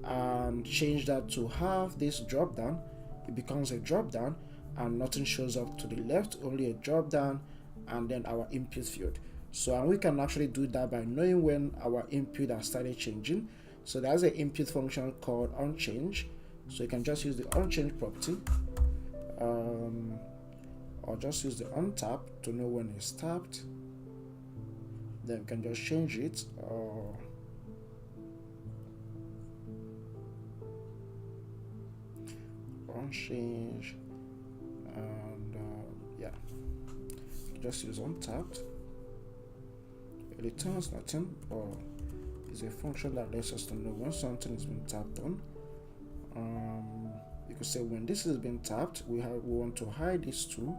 and change that to have this drop down. It becomes a drop down and nothing shows up to the left, only a drop down and then our input field. So and we can actually do that by knowing when our input has started changing. So there's an input function called onChange. So you can just use the onChange property, or just use the onTap to know when it's tapped. Then you can just change it, or onChange, and yeah, just use onTapped. It returns nothing, or is a function that lets us to know when something is being tapped on. You could say when this is being tapped, we want to hide these two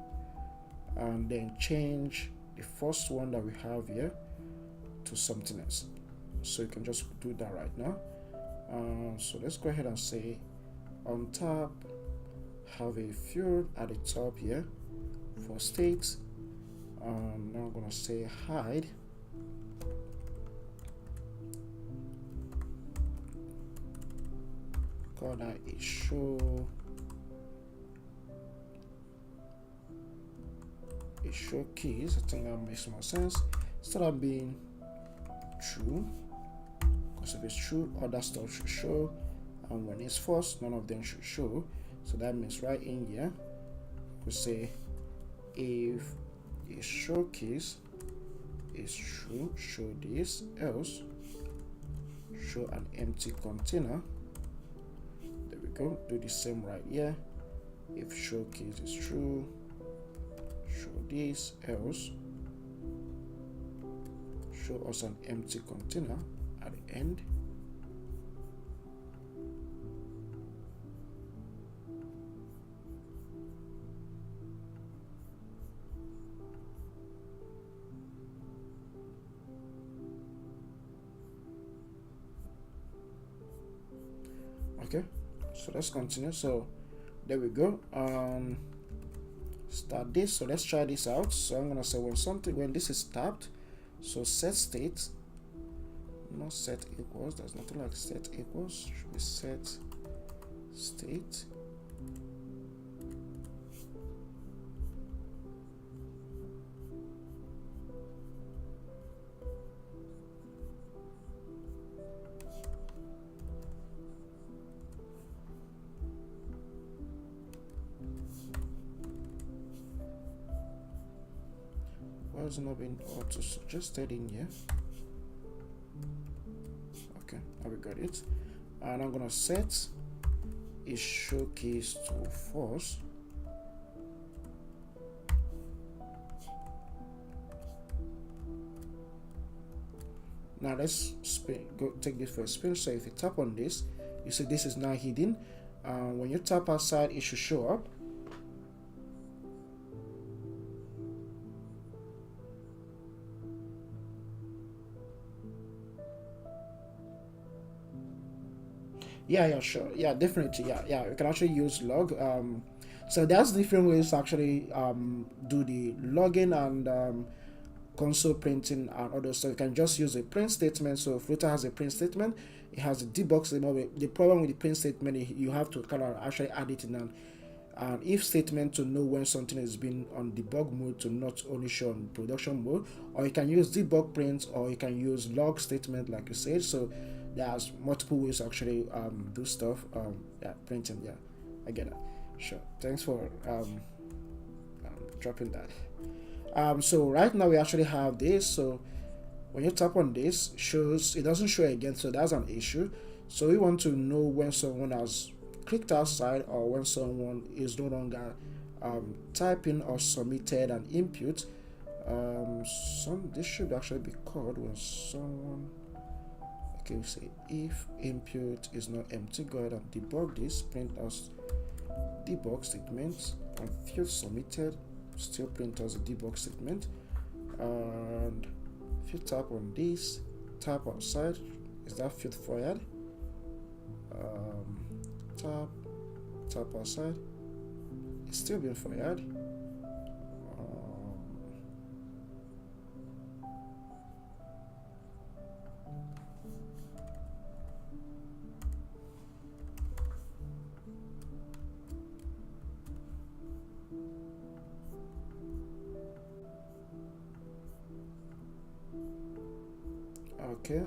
and then change the first one that we have here to something else. So you can just do that right now. So let's go ahead and say on tap, have a field at the top here for state. Now I'm gonna say hide. Call that a show keys. I think that makes more sense. Instead of being true, because if it's true, other stuff should show, and when it's false, none of them should show. So that means right in here we say if a show keys is true, show this, else show an empty container. There we go. Do the same right here. If show keys is true, show this, else show us an empty container at the end. Okay, so let's continue. So there we go. Start this. So let's try this out. So I'm gonna say when this is tapped, so set state, not set equals, there's nothing like set equals, should be set state. Why is it not being auto suggested in here? Okay, now we got it. And I'm gonna set is showcase to false. Now let's go take this for a spin. So if you tap on this, you see this is now hidden. When you tap outside, it should show up. Yeah, sure. Yeah, definitely. Yeah. You can actually use log. So there's different ways to actually do the logging and console printing and others. So you can just use a print statement. So Flutter has a print statement. It has a debug statement. The problem with the print statement is you have to kind of actually add it in an if statement to know when something is being on debug mode to not only show on production mode. Or you can use debug print, or you can use log statement like you said. So there's multiple ways to actually do stuff. Yeah, printing. Yeah, I get it. Sure. Thanks for dropping that. So right now we actually have this. So when you tap on this, it doesn't show again. So that's an issue. So we want to know when someone has clicked outside or when someone is no longer typing or submitted an input. This should actually be called when someone. Okay, we say if input is not empty, go ahead and debug this, print us debug statement, and field submitted, still print us a debug statement. And if you tap on this, tap outside, is that field fired? Tap outside, it's still being fired. Okay,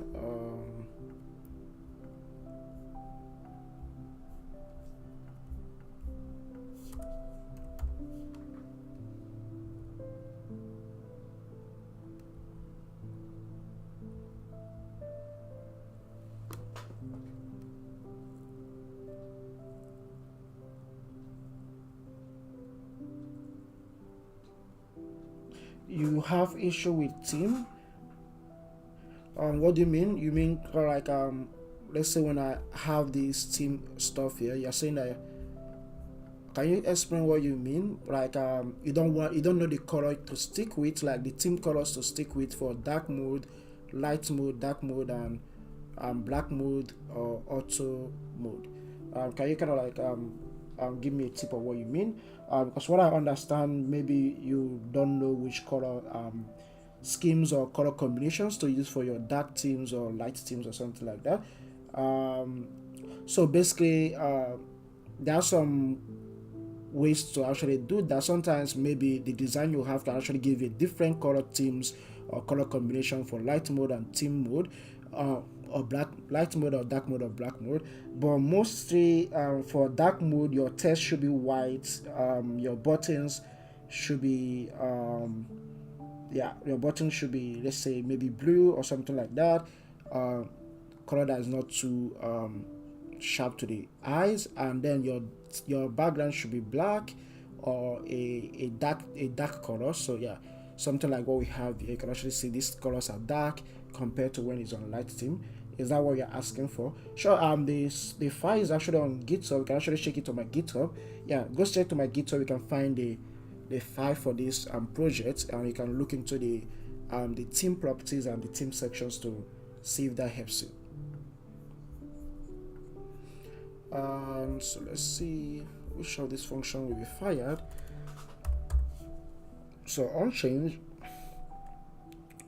you have issue with team. What do you mean? You mean like let's say when I have this theme stuff here, you're saying that. Can you explain what you mean? Like you don't know the color to stick with, like the theme colors to stick with for dark mode, light mode, dark mode, and black mode or auto mode. Can you kind of like give me a tip of what you mean? Because what I understand, maybe you don't know which color schemes or color combinations to use for your dark themes or light themes or something like that. Um, so basically, there are some ways to actually do that. Sometimes maybe the design you have can actually give you different color themes or color combination for light mode and theme mode, or black light mode or dark mode or black mode. But mostly for dark mode, your text should be white. Your buttons should be yeah, your buttons should be, let's say, maybe blue or something like that. Uh, Color that is not too sharp to the eyes, and then your background should be black or a dark color. So yeah, something like what we have here. You can actually see these colors are dark compared to when it's on light theme. Is that what you're asking for? Sure. The file is actually on GitHub. You can actually check it on my GitHub. Yeah, go straight to my GitHub. You can find the file for this project, and you can look into the theme properties and the theme sections to see if that helps you. So let's see which of this function will be fired. So on change,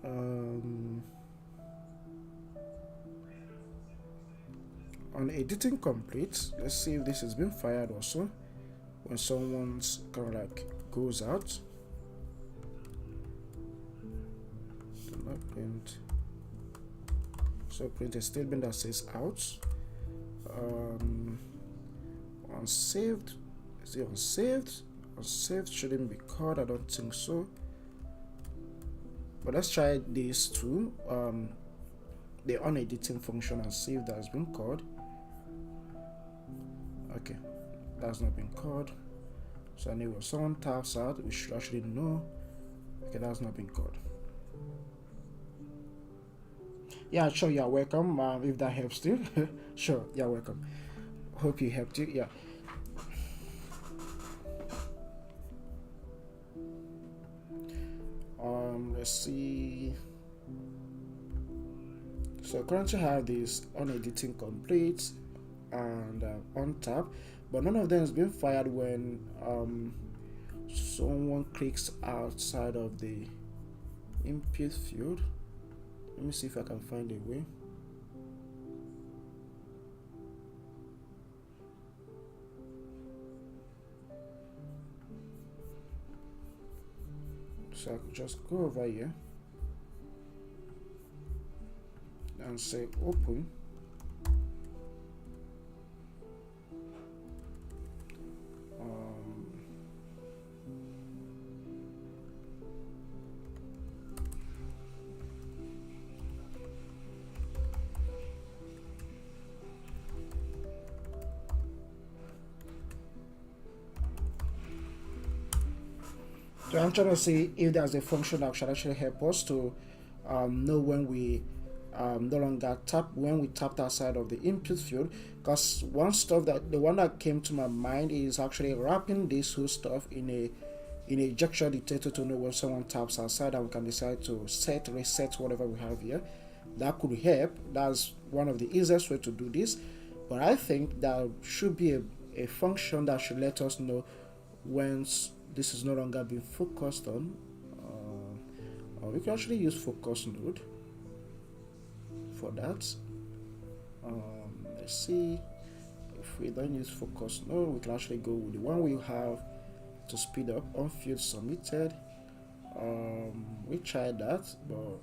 on editing complete, let's see if this has been fired also. When someone's kind of like goes out, print. So print a statement that says out. Unsaved. Is it unsaved? Unsaved shouldn't be called. I don't think so. But let's try these two. The unediting function and see if that has been called. Okay, that's not been called. So anyway, if someone taps out, we should actually know. Okay, that's not been called. Yeah, sure, you're welcome. If that helps you, sure, you're welcome. Hope you helped you. Yeah. Let's see. So currently I have this on editing complete and on tap, but none of them has been fired when someone clicks outside of the input field. Let me see if I can find a way. So I could just go over here and say open. So I'm trying to see if there's a function that should actually help us to know when we no longer tap, when we tapped outside of the input field. Because the one that came to my mind is actually wrapping this whole stuff in a gesture dictator to know when someone taps outside, and we can decide to reset whatever we have here. That could help. That's one of the easiest way to do this. But I think there should be a function that should let us know when this is no longer being focused on. Or we can actually use focus node for that. Let's see, if we don't use focus node, we can actually go with the one we have to speed up on field submitted. We tried that, but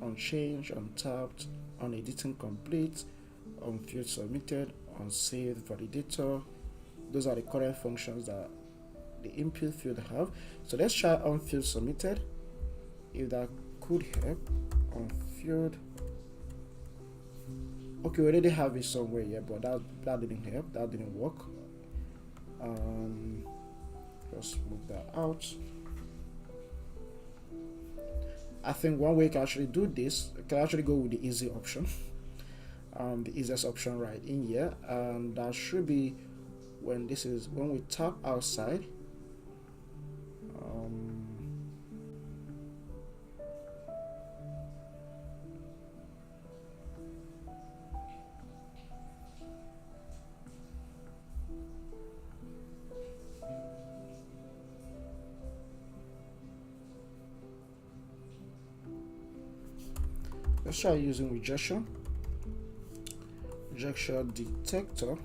on change, on tapped, on editing complete, on field submitted, on saved validator. Those are the current functions that the input field have. So let's try on field submitted, if that could help. On field, okay, we already have it somewhere here, but that didn't help. That didn't work. Just move that out. I think one way you can actually do this, you can actually go with the easy option, the easiest option right in here, and that should be when we tap outside. Let's try using rejection detector.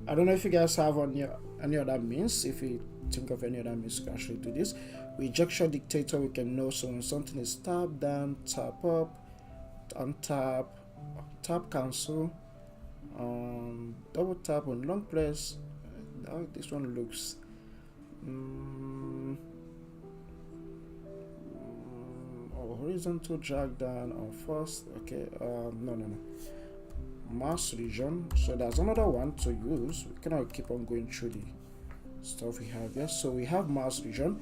I don't know if you guys have any other means. If you think of any other means, you can actually do this. Rejection detector, we can know so when something is tap down, tap up, untap, tap cancel, double tap on long press. This one looks horizontal drag down on first. Okay, no, mass region. So there's another one to use. We cannot keep on going through the stuff we have here. So we have mass region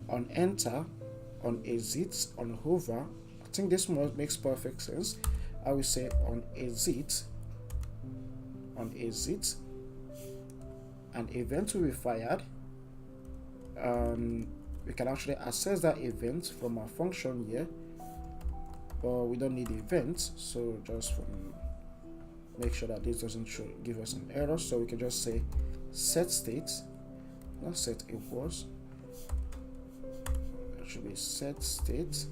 on enter, on exit, on hover. I think this makes perfect sense. I will say on exit, an event will be fired. We can actually access that event from our function here, but we don't need the event, so just make sure that this doesn't give us an error. So we can just say set state, not set equals, it should be set state,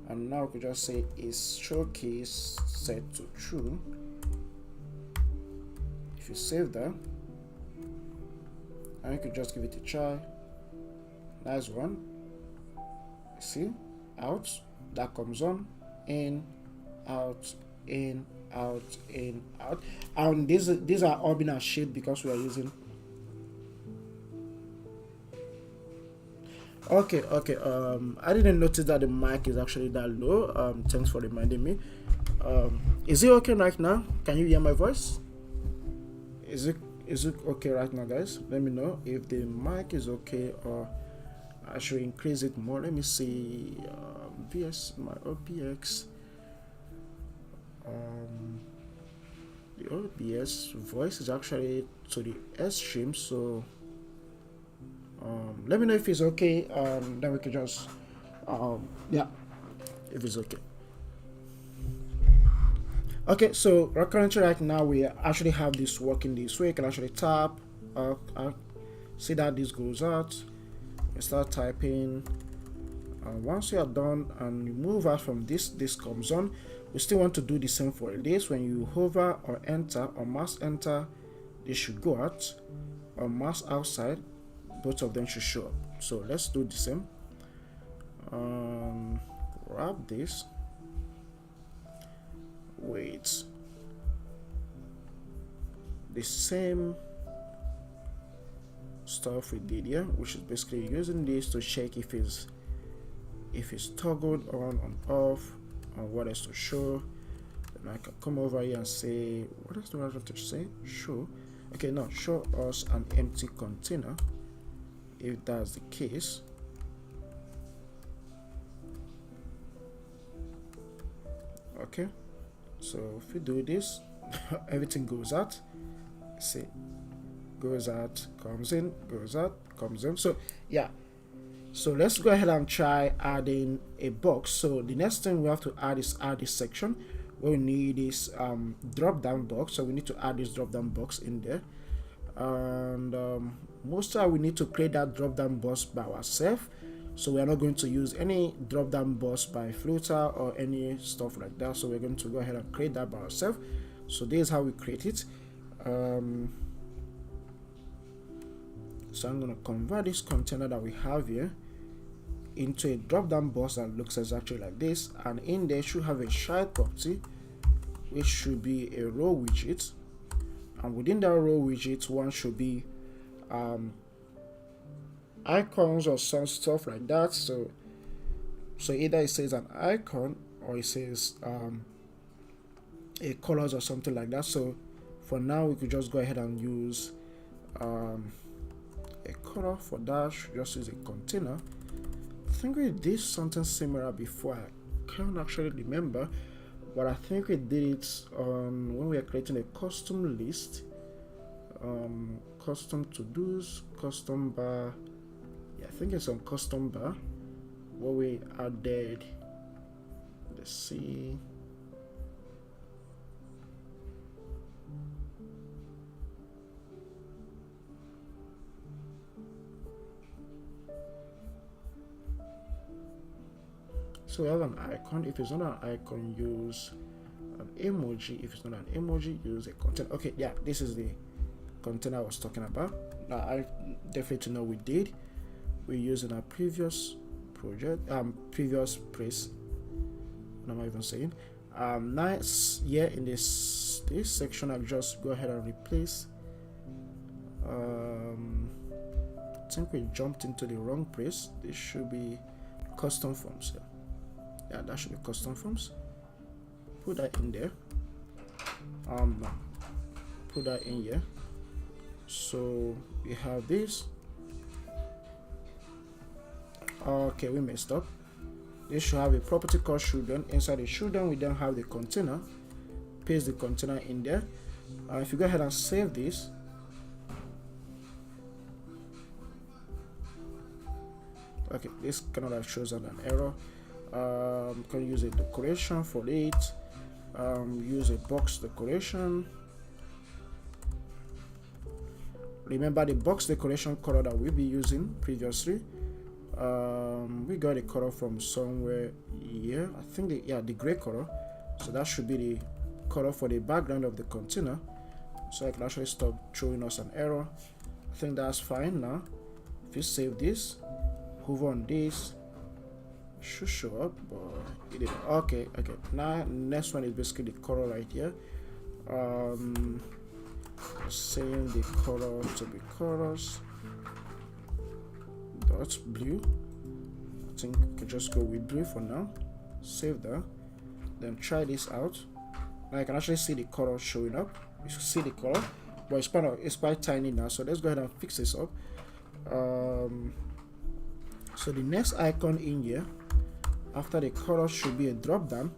and now we can just say is showcase set to true. If you save that, and you could just give it a try. Nice one. See, out, that comes on, in, out, in, out, in, out. And these are all being achieved because we are using. Okay. I didn't notice that the mic is actually that low. Thanks for reminding me. Is it okay right now? Can you hear my voice? Is it okay right now, guys? Let me know if the mic is okay, or I should increase it more. Let me see. My OBX. The OBS voice is actually to the extreme, so let me know if it's okay. Then we can just yeah, if it's okay. Okay, so currently right now we actually have this working this way. You can actually tap, see that this goes out. You start typing, and once you are done and you move out from this comes on. We still want to do the same for this. When you hover or enter or mouse enter, this should go out, or mouse outside, both of them should show up. So let's do the same. Grab this, wait, the same stuff we did here, which is basically using this to check if it's toggled on off, and what else to show. Then I can come over here and say, what else do I have to say? Show. Okay, now show us an empty container if that's the case. Okay, so if we do this, everything goes out. See, goes out, comes in, goes out, comes in. So yeah, so let's go ahead and try adding a box. So the next thing we have to add is add this section. What we need is drop down box. So we need to add this drop down box in there, and most of we need to create that drop down box by ourselves. So we are not going to use any drop down box by flutter or any stuff like that. So we're going to go ahead and create that by ourselves. So this is how we create it. So I'm going to convert this container that we have here into a drop down box that looks exactly like this, and in there should have a child property which should be a row widget, and within that row widget one should be icons or some stuff like that. So either it says an icon or it says a colors or something like that. So for now we could just go ahead and use a color. For that, just use a container think we did something similar before. I can't actually remember, but I think we did it on when we are creating a custom list, custom to-dos, custom bar. Yeah, I think it's on custom bar where we added, let's see, so we have an icon. If it's not an icon, use an emoji. If it's not an emoji, use a container. Okay, yeah, this is the container I was talking about. Now I definitely know we did. We used in our previous project, previous press. What am I even saying? Nice. Yeah, in this section, I'll just go ahead and replace. I think we jumped into the wrong press. This should be custom forms. Yeah, that should be custom forms. Put that in there. Put that in here. So we have this. Okay, we messed up. This should have a property called children. Inside the children, we then have the container. Paste the container in there. If you go ahead and save this, okay, this kind of shows an error. Can use a decoration for it. Use a box decoration. Remember the box decoration color that we'll be using previously. We got a color from somewhere here. I think the gray color. So that should be the color for the background of the container. So I can actually stop showing us an error. I think that's fine now. If you save this, hover on this, it should show up, but it didn't. Okay. Now next one is basically the color right here. Saying the color to be colors dot blue. I think we can just go with blue for now. Save that. Then try this out. Now I can actually see the color showing up. You should see the color, but it's quite tiny now. So let's go ahead and fix this up. So the next icon in here after the color should be a drop down,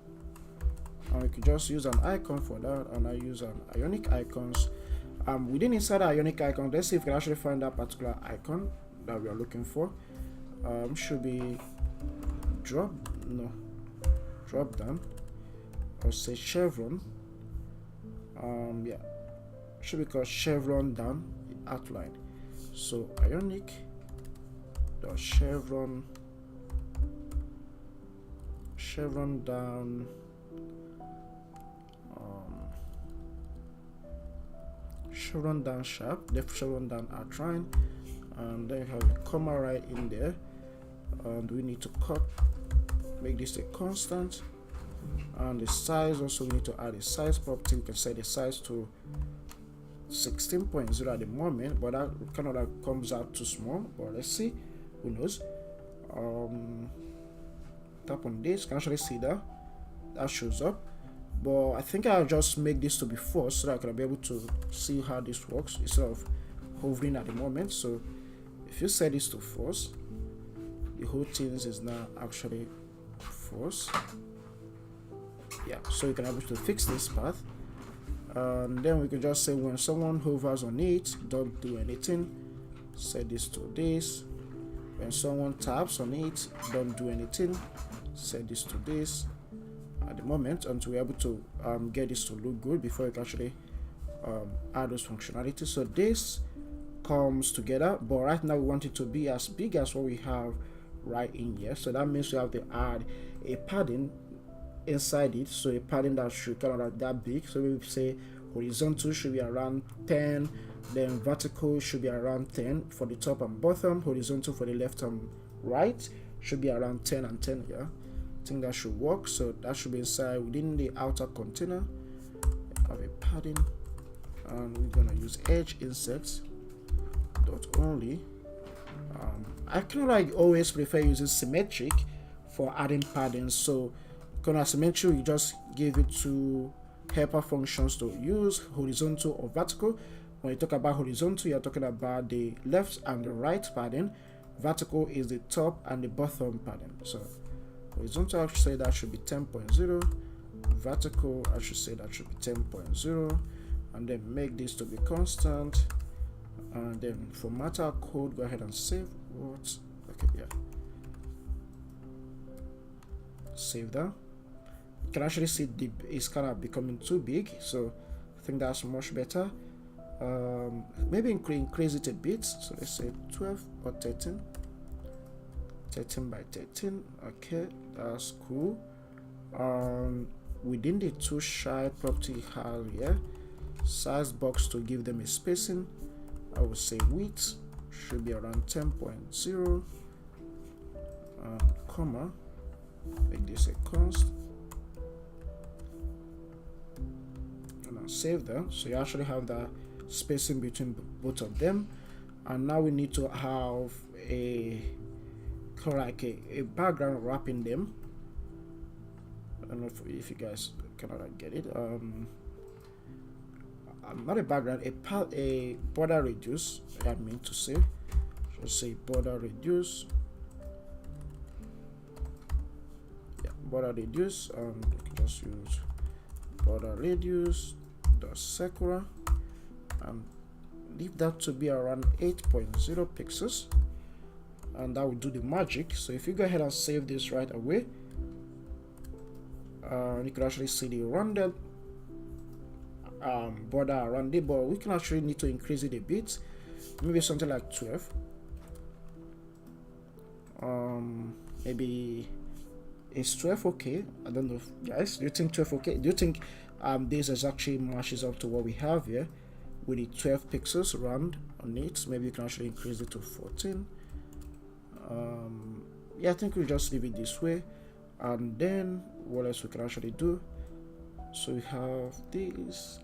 and we could just use an icon for that. And I use an ionic icons. Within inside ionic icon, let's see if we can actually find that particular icon that we are looking for. Should be drop down, or say chevron. Yeah, should be called chevron down outline. So ionic dot chevron down, chevron down sharp, left chevron down outline, and then you have a comma right in there, and we need to make this a constant. And the size also, we need to add a size property. We can set the size to 16.0 at the moment, but that kind of comes out too small. But let's see, who knows. Tap on this, can actually see that shows up. But I think I'll just make this to be false so that I can be able to see how this works instead of hovering at the moment. So if you set this to false, the whole thing is now actually false. Yeah, so you can be able to fix this path. And then we can just say when someone hovers on it, don't do anything. Set this to this. When someone taps on it, don't do anything. Set this to this at the moment until we're able to get this to look good before you can actually add those functionalities. So this comes together, but right now we want it to be as big as what we have right in here. So that means we have to add a padding inside it. So a padding that should kind of like that big. So we say horizontal should be around 10, then vertical should be around 10 for the top and bottom. Horizontal for the left and right should be around 10 and 10. Yeah, I think that should work. So that should be inside within the outer container. Have a padding, and we're gonna use edge insets dot only. I kind of like always prefer using symmetric for adding padding. So kind of symmetric, you just give it to helper functions to use horizontal or vertical. When you talk about horizontal, you're talking about the left and the right padding. Vertical is the top and the bottom padding. So horizontal, I should say that should be 10.0. Vertical, I should say that should be 10.0, and then make this to be constant, and then format our code. Go ahead and save. What? Okay, yeah. Save that. You can actually see it's kind of becoming too big, so I think that's much better. Maybe increase it a bit. So let's say 12 or 13. 13 by 13. Okay, that's cool. Within the two shy property have here, size box to give them a spacing. I would say width should be around 10.0, comma, make this a const, and I'll save that. So you actually have the spacing between both of them. And now we need to have a background wrapping them. I don't know if you guys cannot get it. Not a background, a border radius. I mean to say, so say border radius. Yeah, border radius. You can just use border radius dot sakura and leave that to be around 8.0 pixels, and that will do the magic. So if you go ahead and save this right away, you can actually see the rounded border around it, but we can actually need to increase it a bit, maybe something like 12. Maybe is 12 okay? I don't know, guys. Do you think 12 okay? Do you think this is actually matches up to what we have here with the 12 pixels round on it? Maybe you can actually increase it to 14. Yeah, I think we'll just leave it this way. And then what else we can actually do? So we have this.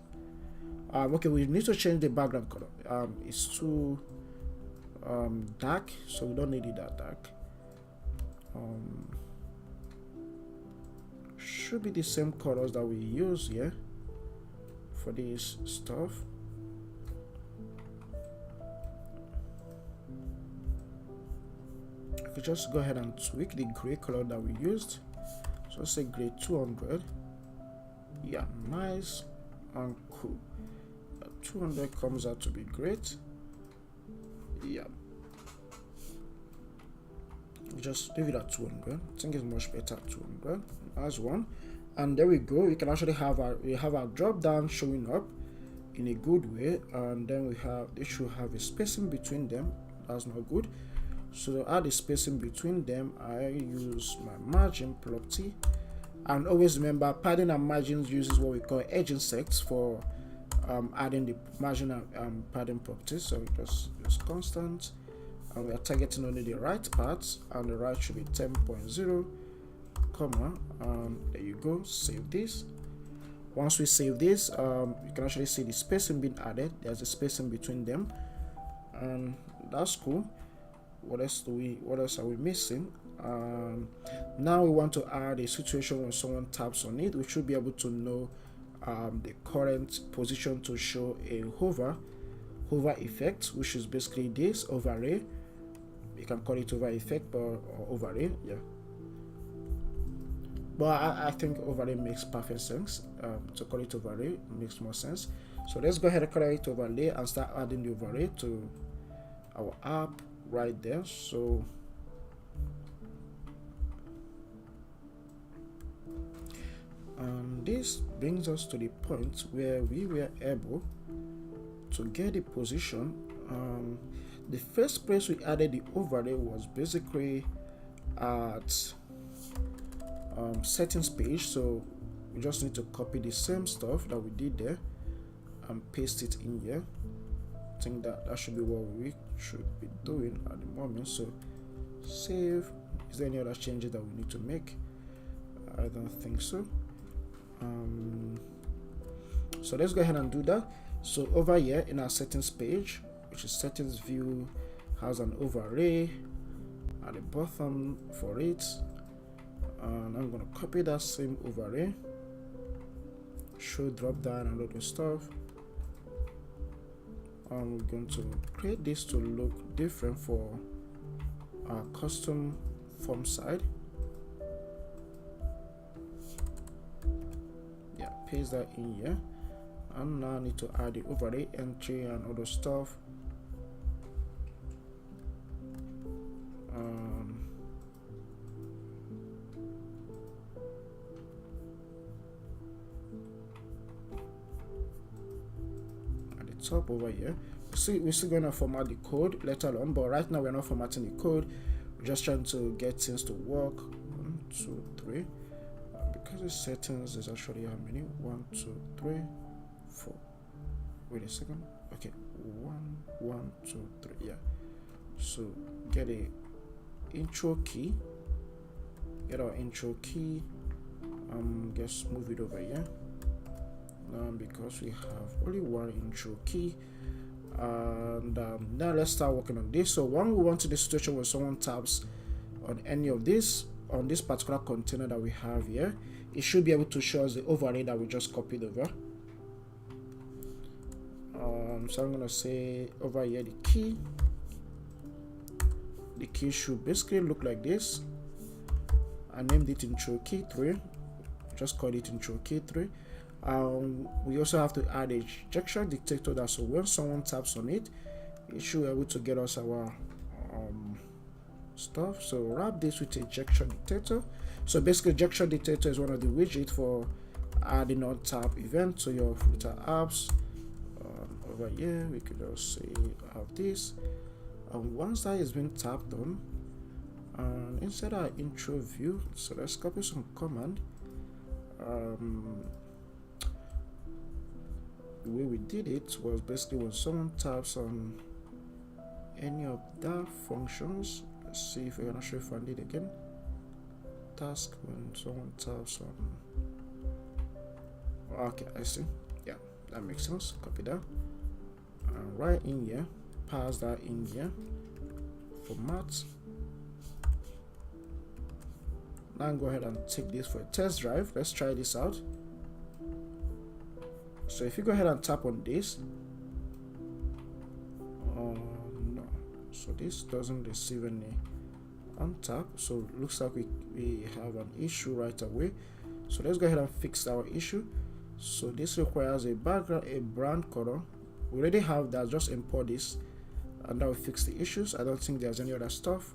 Okay, we need to change the background color. It's too dark, so we don't need it that dark. Should be the same colors that we use here for this stuff. If we just go ahead and tweak the gray color that we used, so say gray 200. Yeah, nice and cool. 200 comes out to be great. Yeah, just leave it at 200. I think it's much better at 200 as one. And there we go. We can actually have our drop down showing up in a good way, and then they should have a spacing between them. That's not good. So to add a spacing between them, I use my margin property. And always remember, padding and margins uses what we call edge insects for adding the margin and padding properties. So just constant, and we are targeting only the right parts, and the right should be 10.0, comma, there you go. Save this. Once we save this, you can actually see the spacing being added. There's a spacing between them, and that's cool. What else are we missing? Now we want to add a situation when someone taps on it. We should be able to know the current position to show a hover effect, which is basically this overlay. You can call it hover effect or overlay, yeah. But I think overlay makes perfect sense. To call it overlay makes more sense. So let's go ahead and call it overlay and start adding the overlay to our app right there. So this brings us to the point where we were able to get the position. The first place we added the overlay was basically at settings page, so we just need to copy the same stuff that we did there and paste it in here. I think that should be what we should be doing at the moment. So save. Is there any other changes that we need to make? I don't think so. So let's go ahead and do that. So over here in our settings page, which is settings view, has an overlay at the bottom for it, and I'm going to copy that same overlay, show drop down and all the stuff. We're going to create this to look different for our custom form side. Yeah, paste that in here, and now I need to add the overlay entry and other stuff. At the top over here, we're still going to format the code later on, but right now we're not formatting the code. We're just trying to get things to work. 1, 2, 3. Because the settings is actually how many? 1, 2, 3, 4. Wait a second. Okay, 1, 1, 2, 3. Yeah. So get a intro key. Get our intro key. Just move it over here. Because we have only one intro key. And now let's start working on this. So when we want to the situation where someone taps on any of this, on this particular container that we have here, it should be able to show us the overlay that we just copied over. So I'm gonna say over here the key should basically look like this. I named it intro key 3, just call it intro key 3. We also have to add a gesture dictator that, so when someone taps on it, it should be able to get us our stuff. So wrap this with a gesture dictator. So basically gesture dictator is one of the widgets for adding on tap event to your flutter apps. Over here we could also say have this, and once that has been tapped on, and inside our intro view, so let's copy some command. The way we did it was basically when someone taps on any of the functions, let's see if we're gonna show if I did again. Task when someone taps on, okay, I see. Yeah, that makes sense. Copy that, and right in here, pass that in here, format. Now go ahead and take this for a test drive. Let's try this out. So if you go ahead and tap on this, no, so this doesn't receive any untap, so it looks like we have an issue right away. So let's go ahead and fix our issue. So this requires a background, a brand color. We already have that, just import this, and that will fix the issues. I don't think there's any other stuff.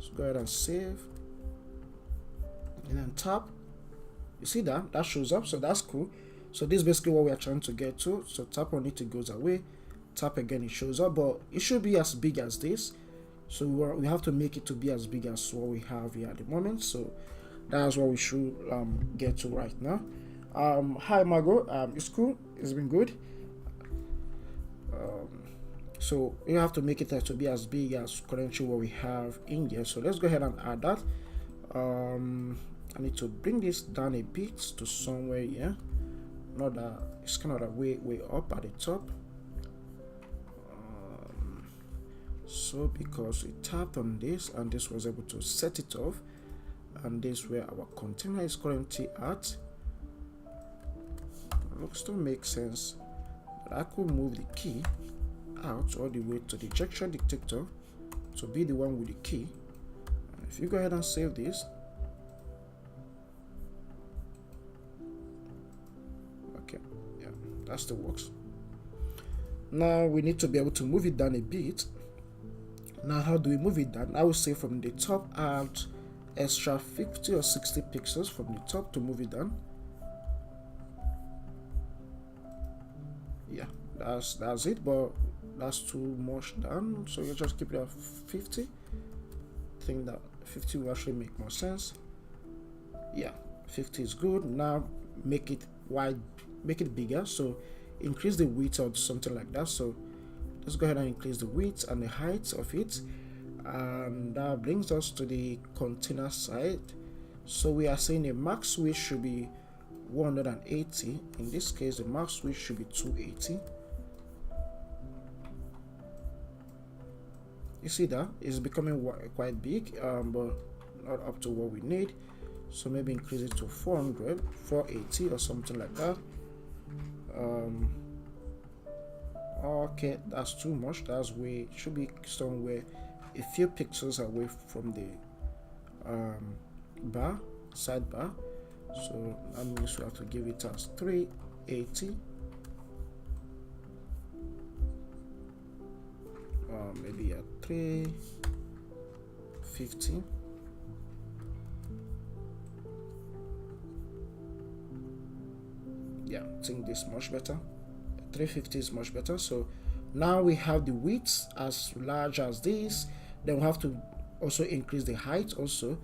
So go ahead and save, and then tap. You see that shows up, so that's cool. So this is basically what we are trying to get to. So tap on it, it goes away. Tap again, it shows up, but it should be as big as this. So we have to make it to be as big as what we have here at the moment. So that's what we should get to right now. Hi Margot, it's cool, it's been good. So you have to make it to be as big as currently what we have in here. So let's go ahead and add that. I need to bring this down a bit to somewhere here. Not that it's kind of way up at the top. So because we tapped on this and this was able to set it off, and this where our container is currently at, looks to make sense that I could move the key out all the way to the gesture dictator to be the one with the key. And if you go ahead and save this, that still works. Now we need to be able to move it down a bit. Now how do we move it down? I will say from the top, add extra 50 or 60 pixels from the top to move it down. Yeah, that's it, but that's too much down, so you just keep it at 50. I think that 50 will actually make more sense. Yeah, 50 is good. Now make it wide, make it bigger, so increase the width or something like that. So let's go ahead and increase the width and the height of it, and that brings us to the container side. So we are saying a max width should be 180. In this case, the max width should be 280. You see that it's becoming quite big, but not up to what we need. So maybe increase it to 400, 480 or something like that. Okay, that's too much. That's way, it should be somewhere a few pixels away from the bar, sidebar. So that means we have to give it as 380. Maybe at 350. Yeah, I think this is much better. 350 is much better. So now we have the width as large as this. Then we have to also increase the height also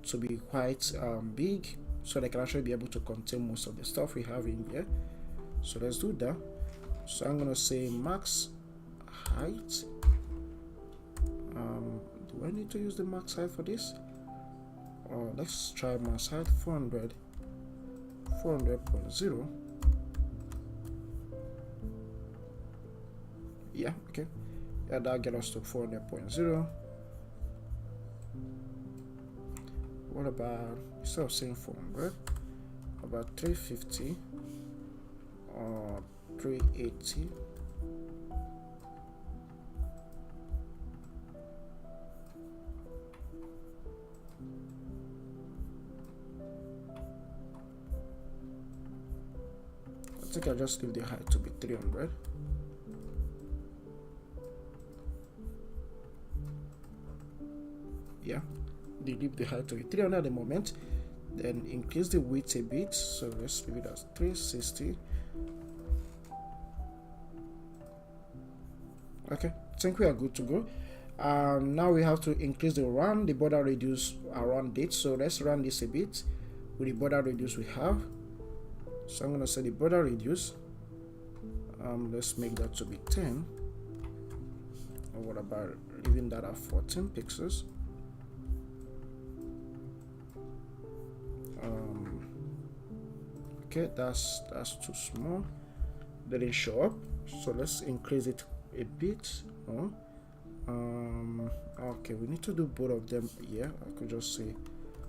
to be quite big, so they can actually be able to contain most of the stuff we have in here. So let's do that. So I'm gonna say max height. Do I need to use the max height for this? Let's try max height 400.0. Yeah, okay. Yeah, that'll get us to 400.0. What about, instead of saying 400, about 350 or 380? I think I'll just leave the height to be 300. Yeah, they leave the height to be 300 at the moment. Then increase the width a bit. So let's leave it as 360. Okay, I think we are good to go. Now we have to increase the border radius around it. So let's run this a bit with the border radius we have. So I'm going to set the border radius. Let's make that to be 10. Or what about leaving that at 14 pixels? Okay, that's too small. Didn't show up. So let's increase it a bit more. Okay, we need to do both of them here. I could just say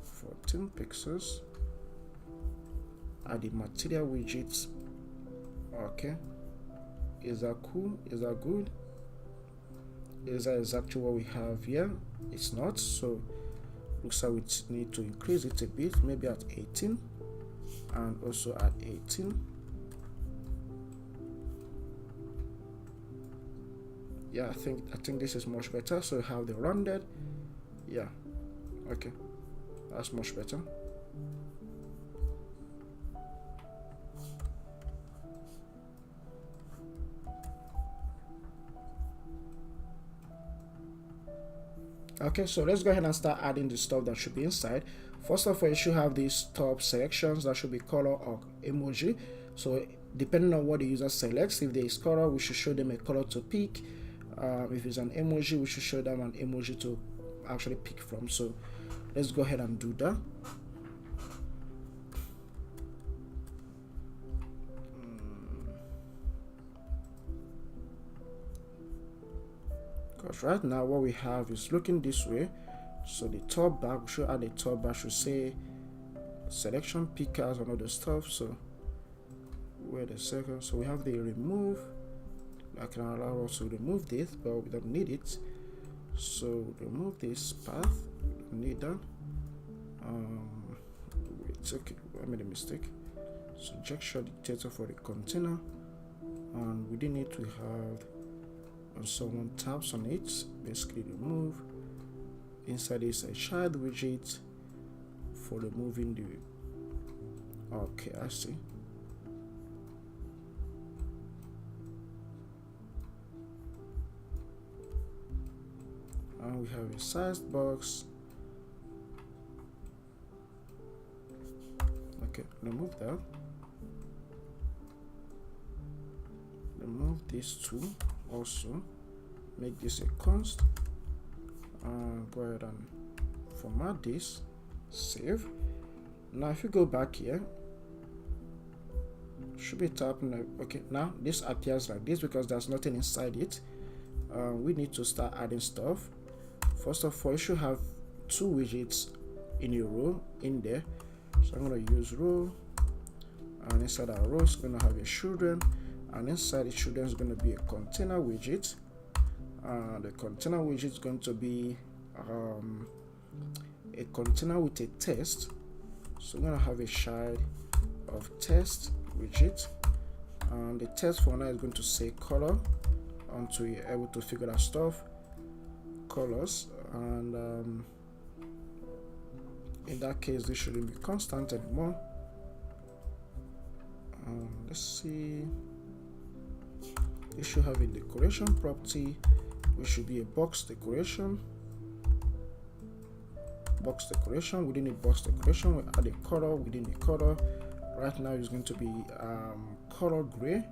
14 pixels. Add the material widgets. Okay, is that cool? Is that good? Is that exactly what we have here? It's not. So looks like we need to increase it a bit, maybe at 18 and also at 18. Yeah, I think this is much better. So we have the rounded. Yeah, okay, that's much better. Okay, so let's go ahead and start adding the stuff that should be inside. First of all, you should have these top selections that should be color or emoji. So depending on what the user selects, if there is color, we should show them a color to pick. If it's an emoji, we should show them an emoji to actually pick from. So let's go ahead and do that. Because right now what we have is looking this way. So the top bar, we should add a top bar, should say selection pickers and other stuff. So wait a second. So we have the remove. That can allow us to remove this, but we don't need it. So remove this path. We don't need that. It's okay. I made a mistake. So gesture dictator for the container, and within it we have, when someone taps on it, basically remove. Inside is a child widget for removing the. Okay, I see. And we have a sized box. Okay, remove that. Remove these two also. Make this a const. Go ahead and format this. Save. Now if you go back here, should be tapping. Okay, now this appears like this because there's nothing inside it. We need to start adding stuff. First of all, you should have two widgets in a row in there. So I'm going to use row, and inside our row is going to have a children, and inside the children is going to be a container widget. The container widget is going to be a container with a test. So we're going to have a child of test widget, and the test for now is going to say color until you're able to figure that stuff, colors, and in that case this shouldn't be constant anymore. Let's see, it should have a decoration property, which should be a box decoration. Within a box decoration we add a color. Within the color, right now it's going to be color gray.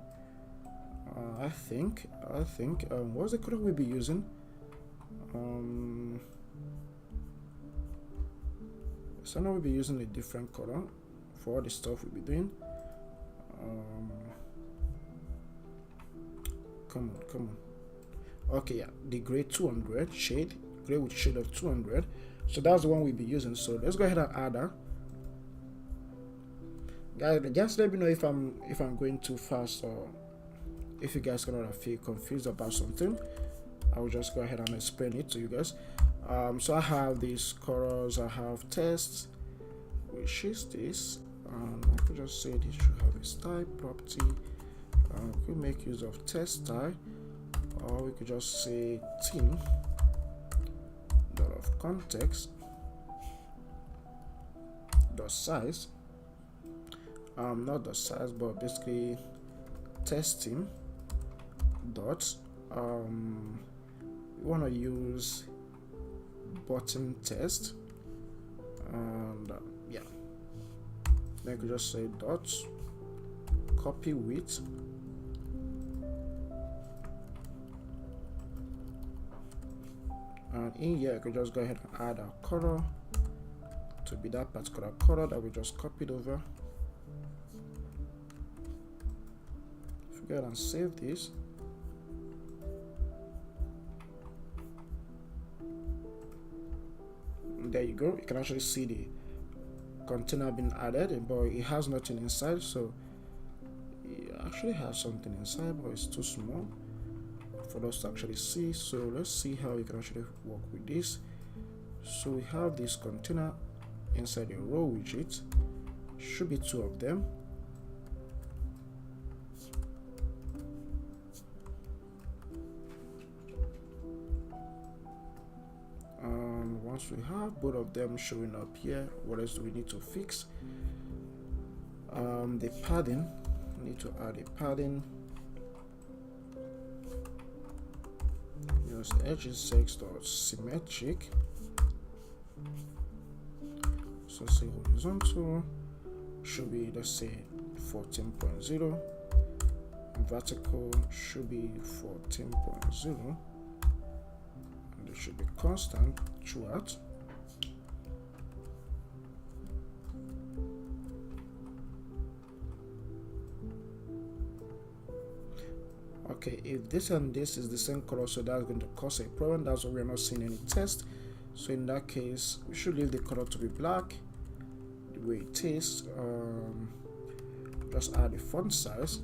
I think what's the color we'll be using? So now we'll be using a different color for all the stuff we'll be doing. Come on. Okay, yeah, the gray 200 shade, gray with shade of 200. So that's the one we'll be using. So let's go ahead and add that. Guys, just let me know if I'm going too fast, or if you guys cannot feel confused about something. I will just go ahead and explain it to you guys. So I have these colors, I have tests, which is this, and I could just say this should have a style property. We could make use of test style, or we could just say theme dot of context dot size, not the size, but basically testing dot we want to use button test, and yeah, then you could just say dot copy width, and in here you could just go ahead and add a color to be that particular color that we just copied over. If you go ahead and save this, there you go. You can actually see the container being added, but it has nothing inside. So it actually has something inside, but it's too small for us to actually see. So let's see how you can actually work with this. So we have this container inside a row widget, should be 2 of them. Once we have both of them showing up here, what else do we need to fix? The padding, we need to add a padding. Use edge6.symmetric. So say horizontal should be, let's say 14.0, vertical should be 14.0, and it should be constant throughout. Okay, if this and this is the same color, so that's going to cause a problem. That's why we're not seeing any test. So in that case, we should leave the color to be black the way it is. Just add the font size.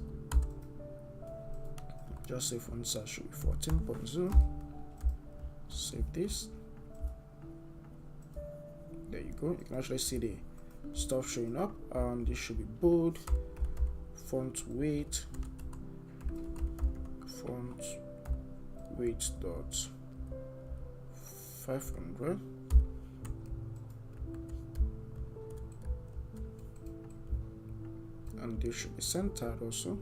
Just say font size should be 14.0. Save this. There you go. You can actually see the stuff showing up, and this should be bold. Font weight dot 500, and this should be centered also.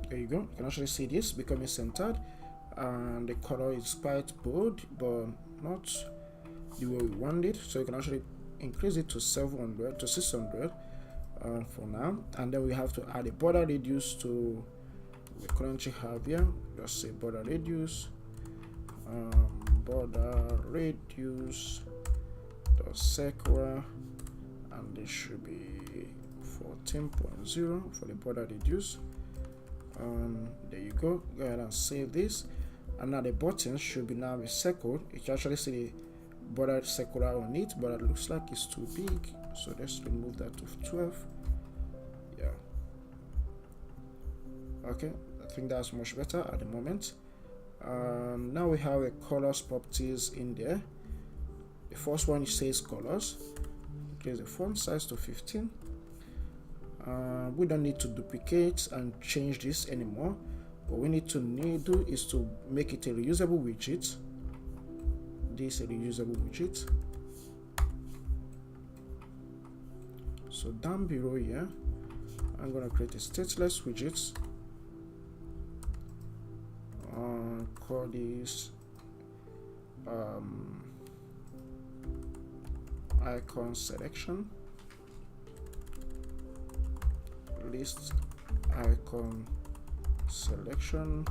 There you go. You can actually see this becoming centered, and the color is quite bold, but not the way we want it. So you can actually increase it to 700 to 600 for now, and then we have to add a border radius to we currently have here. Just say border radius dot circular, and this should be 14.0 for the border radius. There you go. Go ahead and save this. And now the button should be now circled. You can actually see the border circular on it, but it looks like it's too big, so let's remove that to 12. Yeah, okay, I think that's much better at the moment. Now we have a colors properties in there. The first one says colors. Increase the font size to 15. We don't need to duplicate and change this anymore. What we need to do is to make it a reusable widget. This is a reusable widget. So down below here, I'm gonna create a stateless widget. Call this icon selection, list icon selection,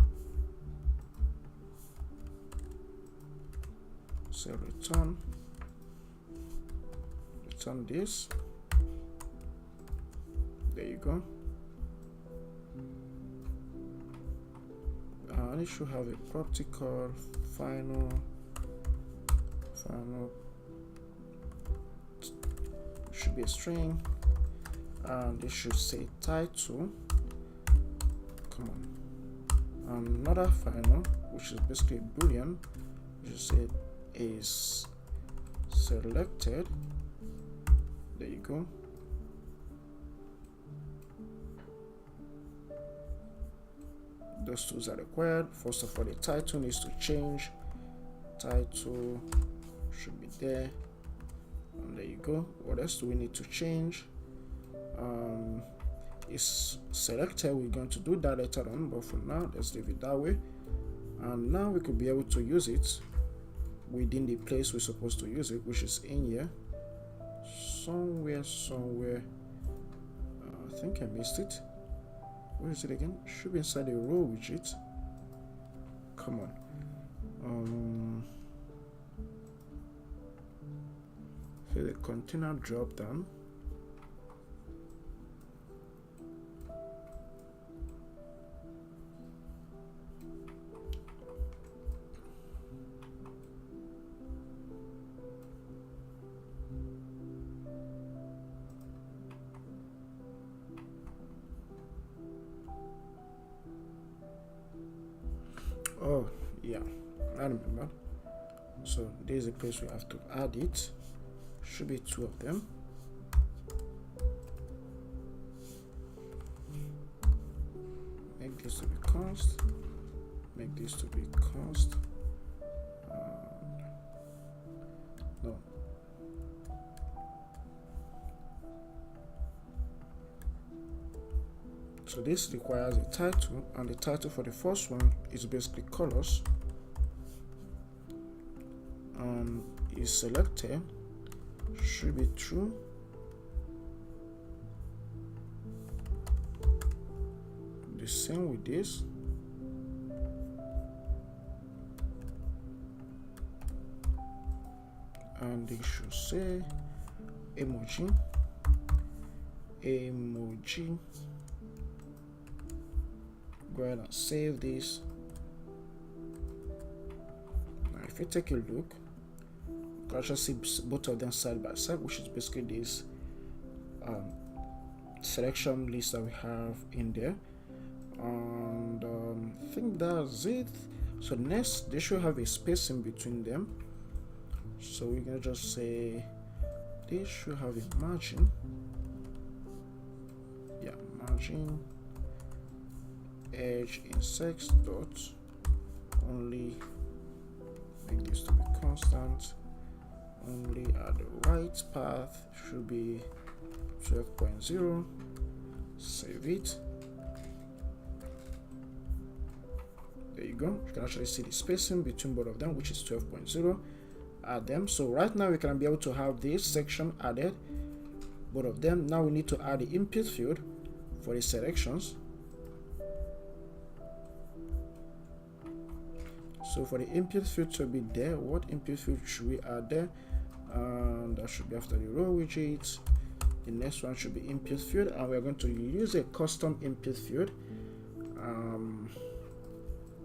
say return this. There you go. And it should have a property called final should be a string, and it should say title. Come on. Another final, which is basically a boolean, which should say is selected. There you go. Those tools are required. First of all, the title needs to change. Title should be there, and there you go. What else do we need to change? It's selected. We're going to do that later on, but for now let's leave it that way. And now we could be able to use it within the place we're supposed to use it, which is in here somewhere. I think I missed it. Where is it again? Should be inside the row widget. Come on. Here the container drop down. Oh yeah, I remember. So there's a place we have to add it. Should be 2 of them. Make this to be const. Make this to be const. No. So this requires a title, and the title for the first one is basically colors, and is selected. Should be true. The same with this. And they should say emoji. Go ahead and save this. Now if you take a look, you can actually see both of them side by side, which is basically this selection list that we have in there. And I think that's it. So next, they should have a space in between them. So we're gonna just say they should have a margin. Yeah, margin. Edge insects dot only. Make this to be constant. Only at the right path should be 12.0. Save it. There you go. You can actually see the spacing between both of them, which is 12.0. Add them. So right now we can be able to have this section added, both of them. Now we need to add the input field for the selections. So for the input field to be there, what input field should we add there? That should be after the row widget. The next one should be input field, and we're going to use a custom input field.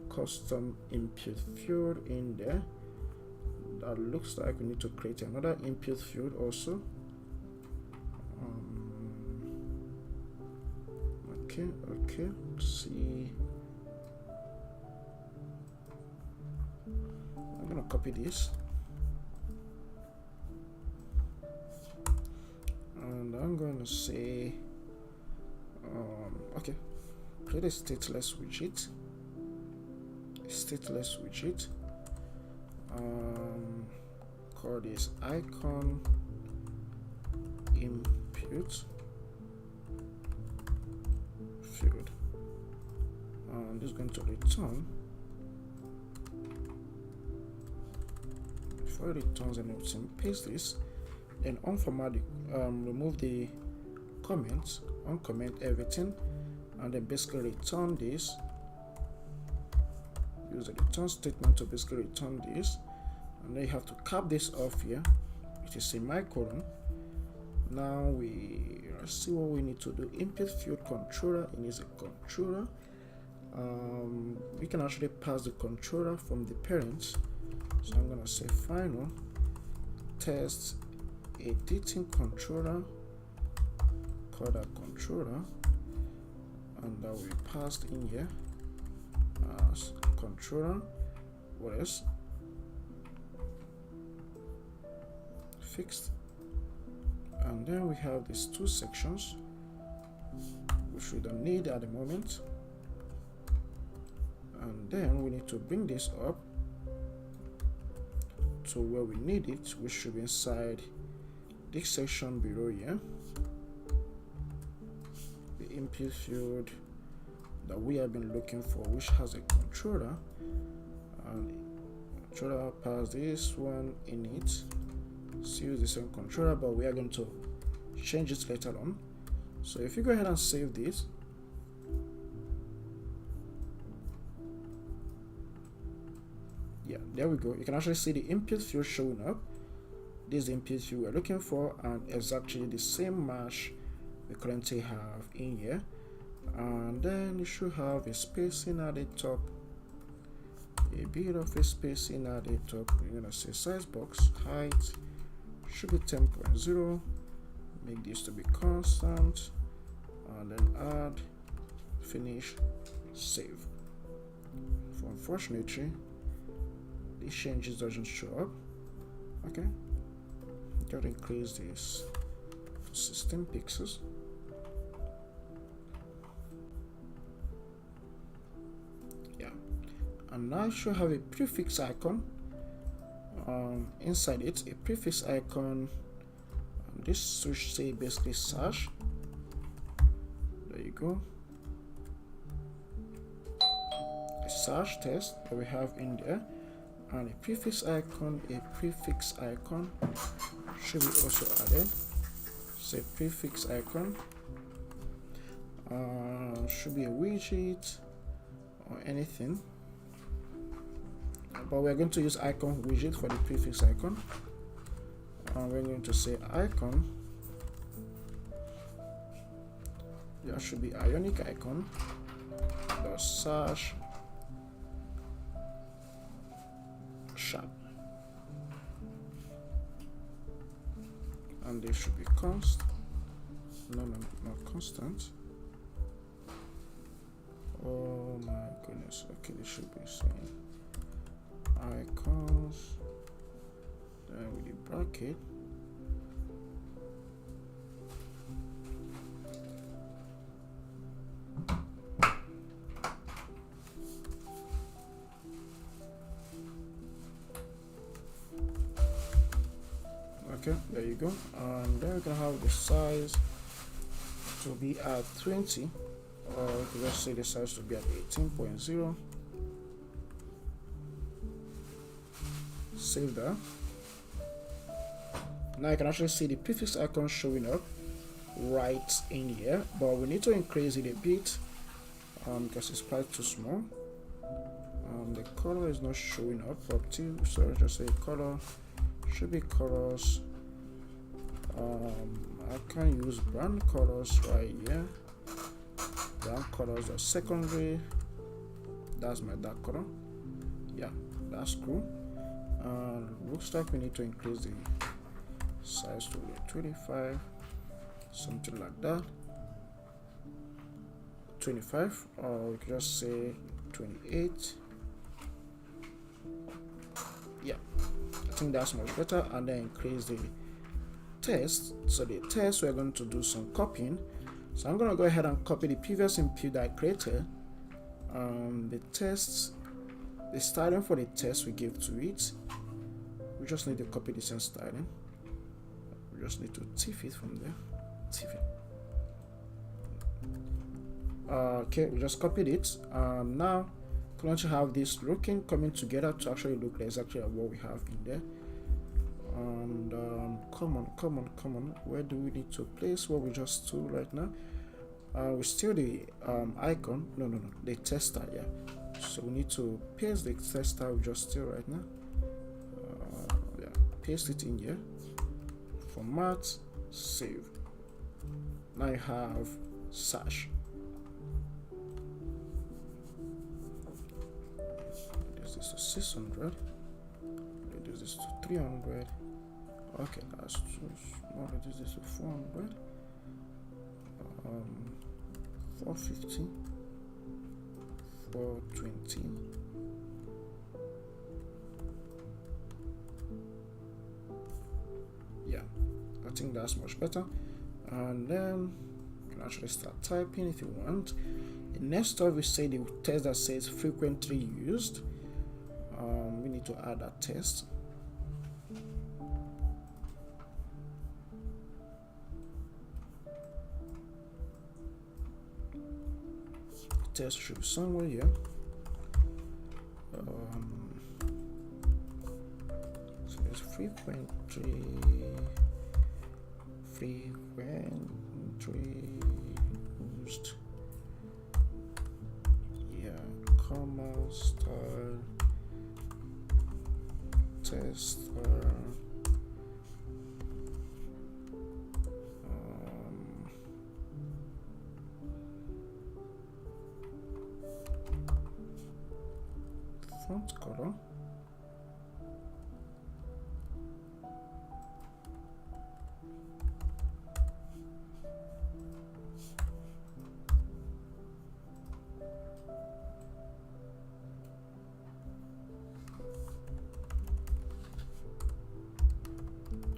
custom input field in there. That looks like we need to create another input field also. Okay, let's see. I'm gonna copy this and I'm gonna say okay, create a stateless widget. Call this icon input field, and this is going to return. Before it returns, and we can paste this, then unformat remove the comments, uncomment everything, and then basically return this. Use the return statement to basically return this, and then you have to cap this off here. It is a semicolon. Now let's see what we need to do. Input field controller, it is a controller. We can actually pass the controller from the parents. So I'm gonna say final test editing controller, call that controller, and that will be passed in here as controller. What else? Fixed. And then we have these two sections which we don't need at the moment, and then we need to bring this up to where we need it, which should be inside this section below here, the input field that we have been looking for, which has a controller, and controller pass this one in it. Still use the same controller, but we are going to change it later on. So if you go ahead and save this, yeah, there we go. You can actually see the input field showing up. This is the input field we're looking for, and it's actually the same mesh we currently have in here. And then you should have a spacing at the top, a bit of a spacing at the top. You're gonna say size box height should be 10.0. Make this to be constant, and then add, finish, save. Unfortunately, these changes doesn't show up. Okay, gotta increase this to 16 pixels. Yeah, and now I should have a prefix icon. Inside it, a prefix icon. This should say basically search. There you go. A search test that we have in there, and a prefix icon. A prefix icon should be also added. Say prefix icon. Should be a widget or anything, but we're going to use icon widget for the prefix icon. We're going to say icon. There should be ionic icon dot search sharp, and they should be const. No, not constant. Oh my goodness. Okay, they should be saying icons, then with the bracket. Okay, there you go. And then we can have the size to be at 20, or let's say the size to be at 18.0. Save that. Now you can actually see the prefix icon showing up right in here, but we need to increase it a bit because it's quite too small. The color is not showing up till, so just say color should be colors. I can use brand colors right here. background colors are secondary. That's my dark color. Yeah, that's cool. Looks like we need to increase the size to 25, something like that. 25, or we could just say 28. Yeah, I think that's much better. And then increase the text. So the text, we're going to do some copying. So I'm going to go ahead and copy the previous input that I created. The text, the styling for the text we give to it, we just need to copy the same styling. We just need to tiff it from there. Tiff it. Okay, we just copied it. Now going to have this looking coming together to actually look like exactly what we have in there. And come on, where do we need to place what we just do right now? We still the icon, no, the tester. Yeah, so we need to paste the tester we just still right now. Yeah, paste it in here, format, save. Now I have search. Reduce this to 600, reduce this to 300. Okay, that's too small. Reduce this to 400, 450, 420. Yeah, I think that's much better. And then you can actually start typing if you want. The next stuff we say the text that says frequently used. We need to add that text. Text should be somewhere here. So it's frequently used. Yeah, comma, style, test. Font color.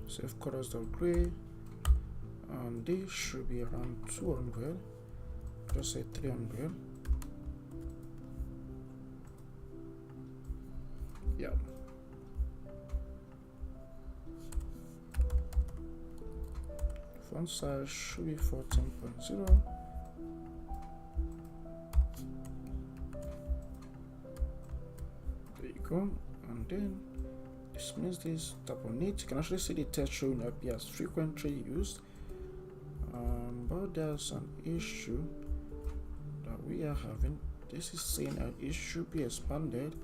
Save colors are gray, and this should be around 200. Just say 300. Yeah. Font size should be 14.0. There you go. And then dismiss this, tap on it. You can actually see the text showing up here as frequently used. But there's an issue that we are having. This is saying that it should be expanded.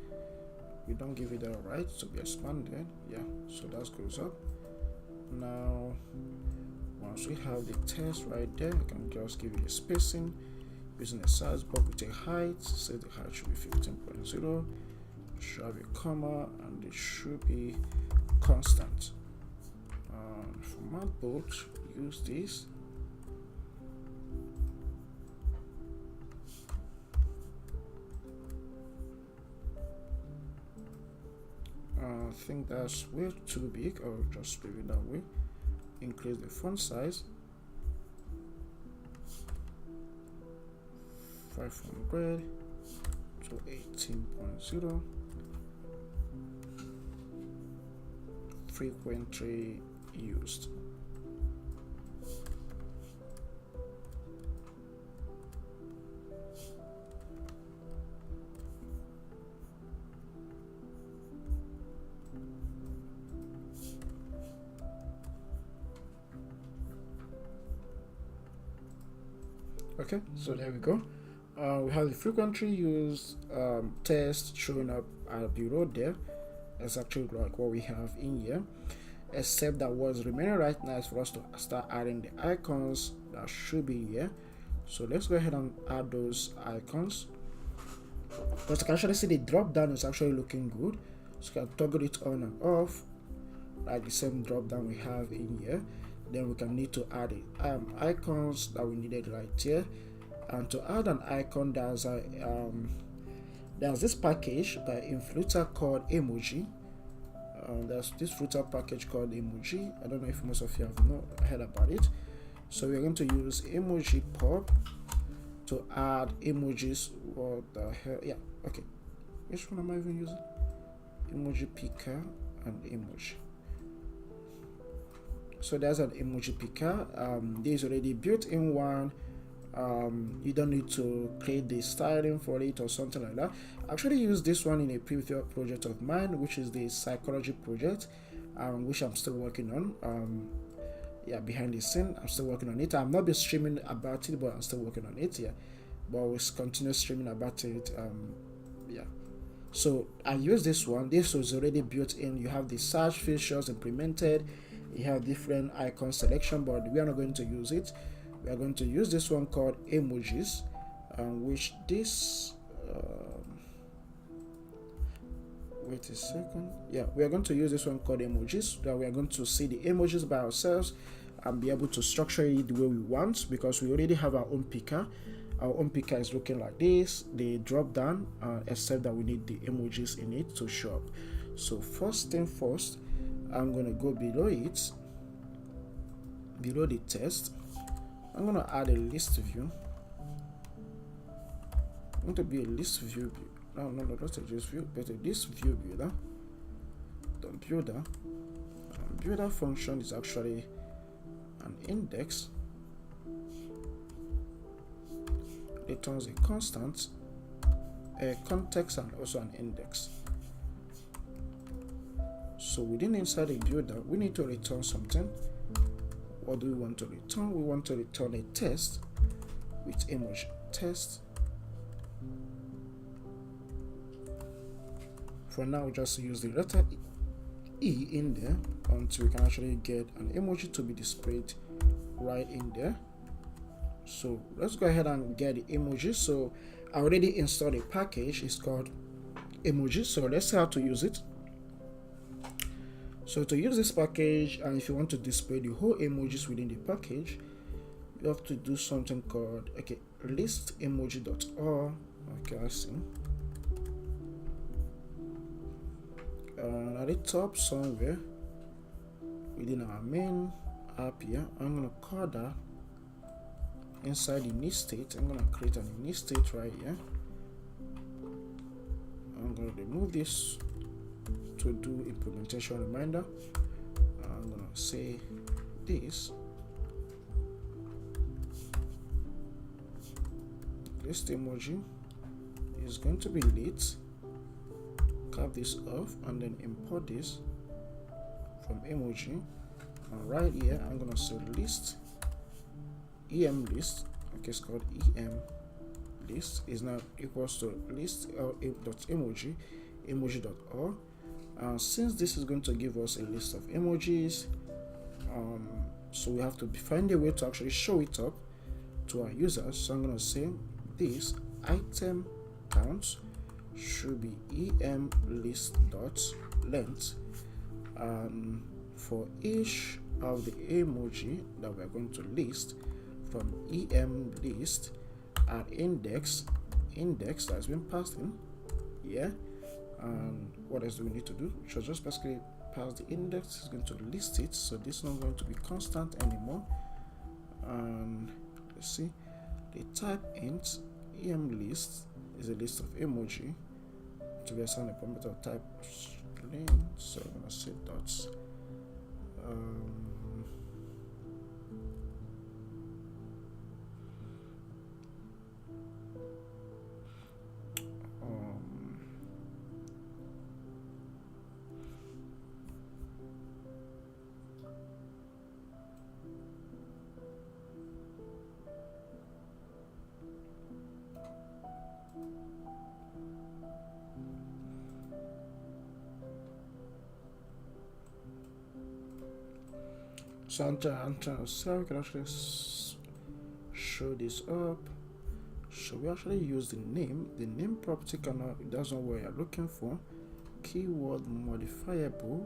We don't give it the right to be expanded. Yeah, so that goes up. Now once we have the text right there, I can just give it a spacing using a size box with a height. Say the height should be 15.0. Should have a comma, and it should be constant. Format bold, use this. I think that's way too big. I'll just leave it that way. Increase the font size 500 to 18.0. Frequently used. Okay, so there we go. We have the frequently used text showing up at the road there. That's actually like what we have in here, except that what's remaining right now is for us to start adding the icons that should be here. So let's go ahead and add those icons. Because you can actually see the drop down is actually looking good. So you can toggle it on and off, like the same drop down we have in here. Then we can need to add icons that we needed right here. And to add an icon, there's this package in Flutter called emoji. There's this Flutter package called emoji. I don't know if most of you have not heard about it. So we're going to use emoji pop to add emojis. What the hell? Yeah, okay. Which one am I even using? Emoji picker and emoji. So there's an emoji picker. This is already built in one. You don't need to create the styling for it or something like that. I actually used this one in a previous project of mine, which is the psychology project, which I'm still working on. Yeah, behind the scene, I'm still working on it. I've not been streaming about it, but I'm still working on it. Yeah, but we'll continue streaming about it. Yeah. So I use this one. This was already built in. You have the search features implemented. You have different icon selection, but we are not going to use it. We are going to use this one called emojis, which this wait a second. Yeah, we are going to use this one called emojis, that we are going to see the emojis by ourselves and be able to structure it the way we want, because we already have our own picker. Our own picker is looking like this. They drop down, except that we need the emojis in it to show up. So first thing first, I'm going to go below it, below the text. I'm going to add a list view. I want to be a list view. No, not a just view, but a list view builder. The builder function is actually an index. Returns a constant, a context, and also an index. So inside a builder, we need to return something. What do we want to return? We want to return a test with emoji test. For now, we just use the letter E in there until we can actually get an emoji to be displayed right in there. So let's go ahead and get the emoji. So I already installed a package. It's called emoji. So let's see how to use it. So to use this package, and if you want to display the whole emojis within the package, you have to do something called list emoji.or. Okay, I see. At the top somewhere within our main app here, I'm gonna call that inside the init state. I'm gonna create an init state right here. I'm gonna remove this to do implementation reminder. I'm gonna say this list emoji is going to be lit. Cap this off and then import this from emoji. And right here, I'm gonna say list em list. Okay, it's called em list is now equals to list emoji emoji.or. Since this is going to give us a list of emojis, so we have to find a way to actually show it up to our users. So I'm going to say this item count should be em list dot length, for each of the emoji that we are going to list from em list at index that's been passed in. Yeah. And what else do we need to do? We should just basically pass the index. It's going to list it, so this is not going to be constant anymore. And let's see, the type int em list is a list of emoji to be assigned a parameter of type string. So I'm gonna say dots. So I'm trying to see how we can actually show this up. So we actually use the name property cannot, it doesn't what we are looking for. Keyword modifiable.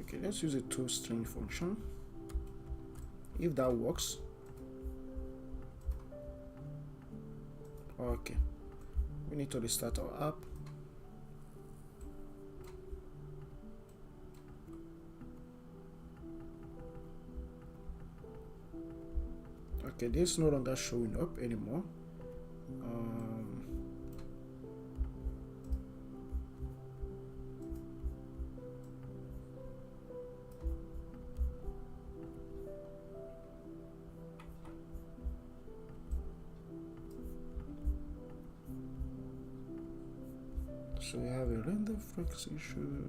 Okay, let's use a toString function if that works. Okay, we need to restart our app. Okay, this is no longer showing up anymore. So we have a render flex issue.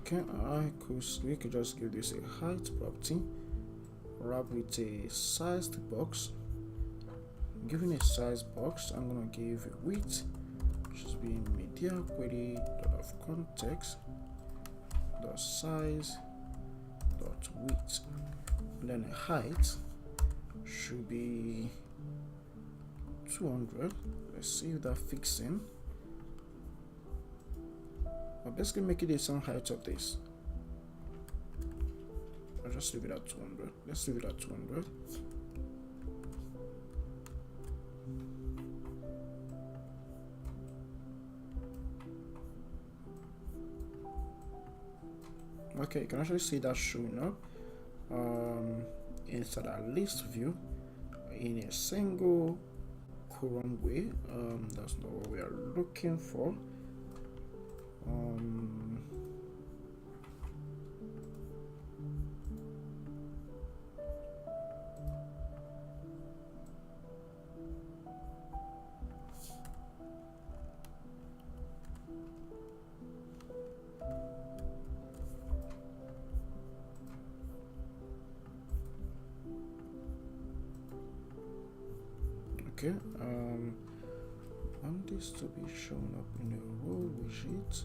Okay, we could just give this a height property, wrap with a sized box. Given a size box, I'm gonna give a width, which is being media query dot of context dot size dot width, and then a height should be 200. Let's see if that fits in. I'll basically make it the same height of this. I'll just leave it at 200. Let's leave it at 200. Okay, you can actually see that showing up inside our list view in a single column way. That's not what we are looking for. Okay, want this to be shown up in a row widget.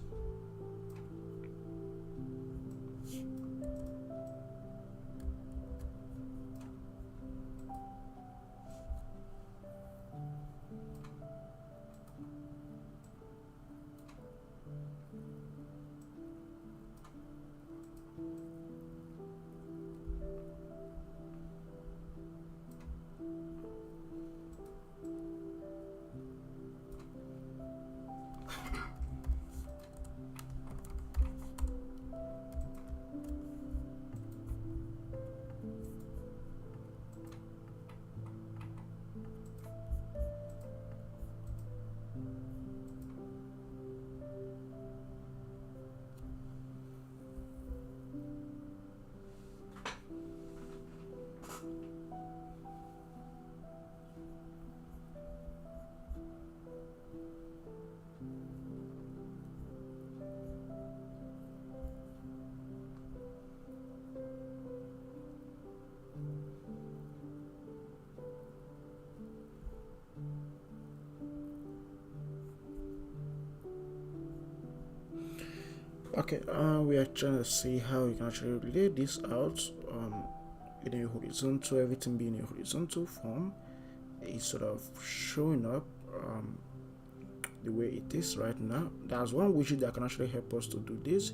Okay, we are trying to see how you can actually lay this out in a horizontal, everything being a horizontal form. It's sort of showing up the way it is right now. There's one widget that can actually help us to do this.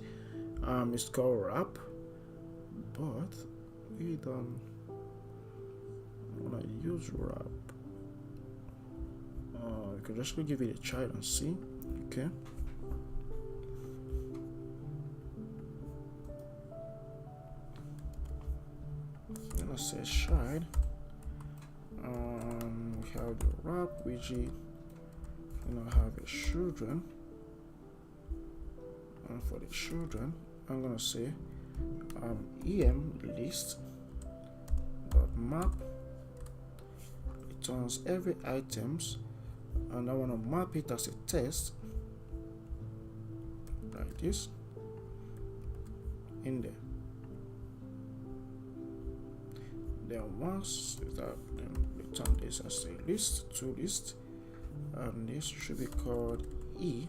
It's called wrap, but we don't want to use wrap. We can just give it a try and see. Okay. gonna say shine. We have the wrap widget. I'm gonna have a children, and for the children I'm gonna say em list dot map returns every items, and I want to map it as a test like this in there. Then once that, then return this as a list to list, and this should be called e.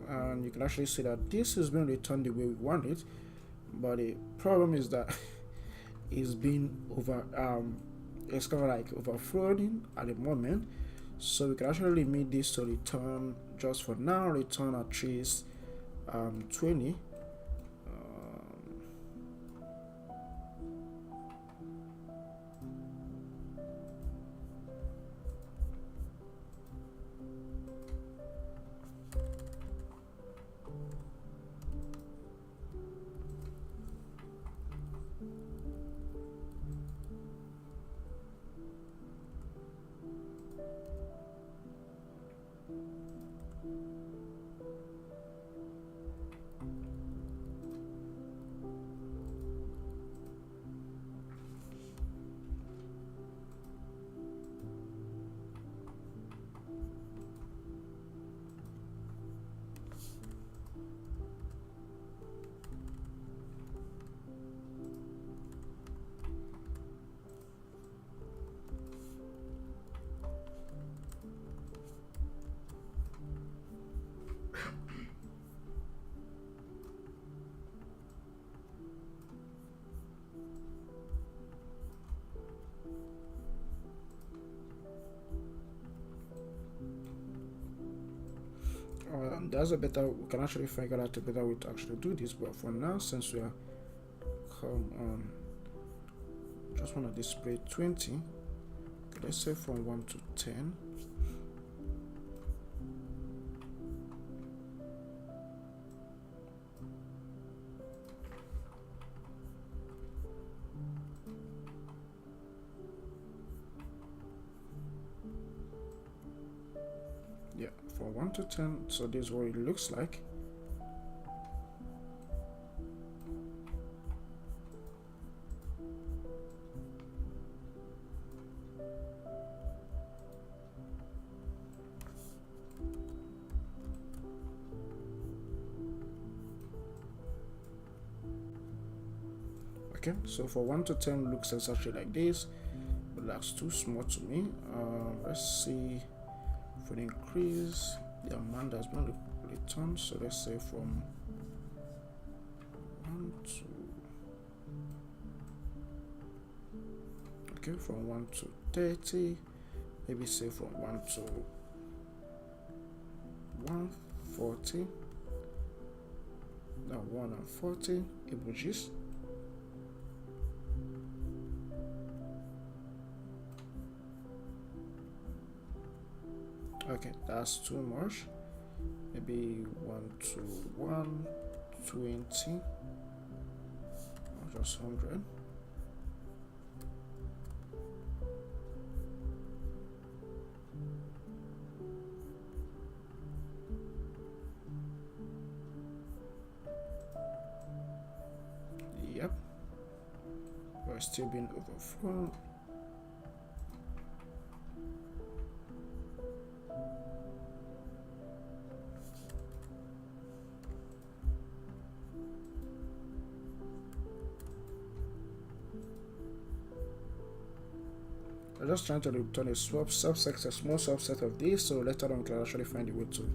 And you can actually see that this is being returned the way we want it, but the problem is that it's been it's kind of like overflowing at the moment. So we can actually limit this to return, just for now, return at least 20. There's a better, we can actually figure out a better way to actually do this, but for now, since we are just want to display 20, okay, let's say from 1 to 10. Yeah, from 1 to 10, so this is what it looks like. Okay, so for 1 to 10 looks exactly like this, but that's too small to me. Let's see. For the increase the amount that's been returned, so let's say from 1 to, okay, from 1 to 30, maybe say from 1 to 140, now 140 emojis. Okay, that's too much. Maybe 1 to 120 or just 100. Yep, we're still being overflown. I'm just trying to return a small subset of this, so later on we can actually find a way to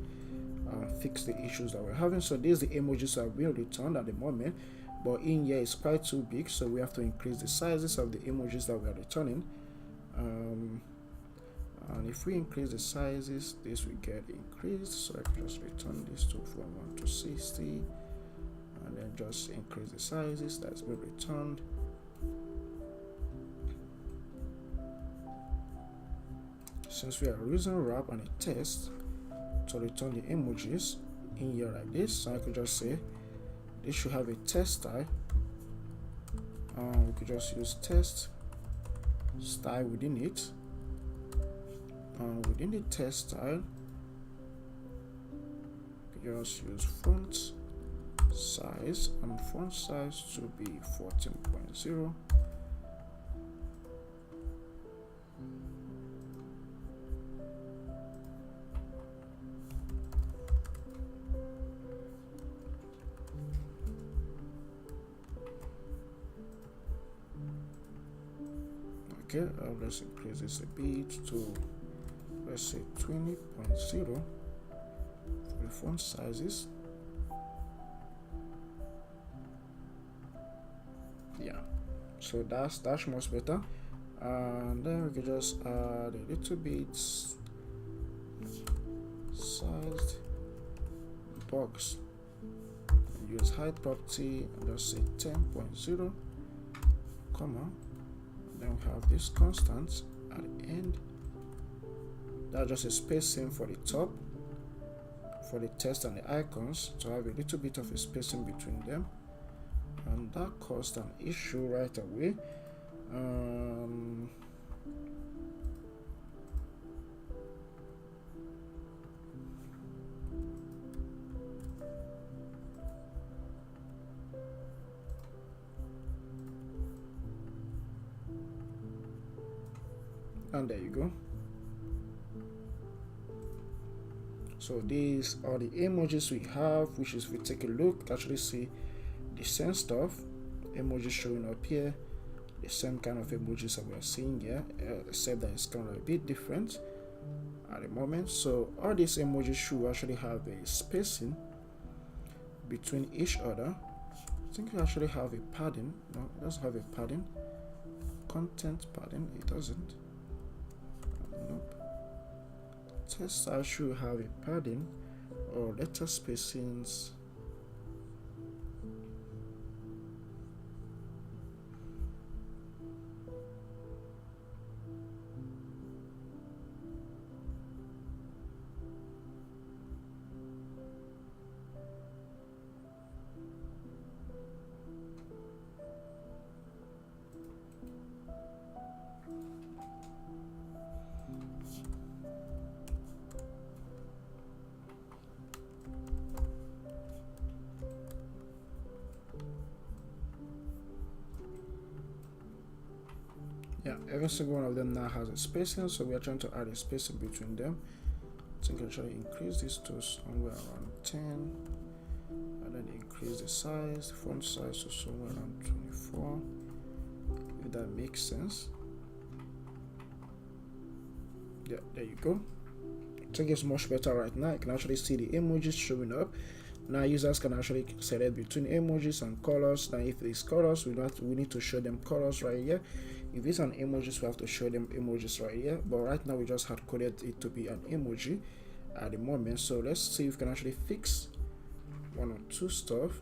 fix the issues that we're having. So these are the emojis that will return at the moment, but in here is quite too big, so we have to increase the sizes of the emojis that we are returning. And and if we increase the sizes, this will get increased. So I can just return this to from 1 to 60, and then just increase the sizes. That's been returned. Since we are using wrap and a test to return the emojis in here like this, so I could just say this should have a test style. We could just use test style within it. Within the test style, we just use font size, and font size to be 14.0. Okay, let's increase this a bit to, let's say, 20.0 for the font sizes. Yeah, so that's much better. And then we can just add a little bit sized box. Use height property and just say 10.0, comma. Then we have this constant at the end. That's just a spacing for the top, for the text and the icons, to have a little bit of a spacing between them, and that caused an issue right away. And there you go. So these are the emojis we have, which is, if we take a look, actually see the same stuff, emojis showing up here, the same kind of emojis that we are seeing here, except that it's kind of a bit different at the moment. So all these emojis should actually have a spacing between each other. I think we actually have a padding. No, it doesn't have a padding. Content padding, it doesn't. Nope. Text style should have a padding or letter spacings. Yeah, every single one of them now has a spacing, so we are trying to add a spacing between them. I think I'll try to increase this to somewhere around 10, and then increase the size, the font size to somewhere around 24, if that makes sense. Yeah, there you go. I think it's much better right now. You can actually see the emojis showing up. Now users can actually select between emojis and colors. Now if it's colors, we need to show them colors right here. If it's an emojis, we have to show them emojis right here. But right now we just had coded it to be an emoji at the moment. So let's see if we can actually fix one or two stuff.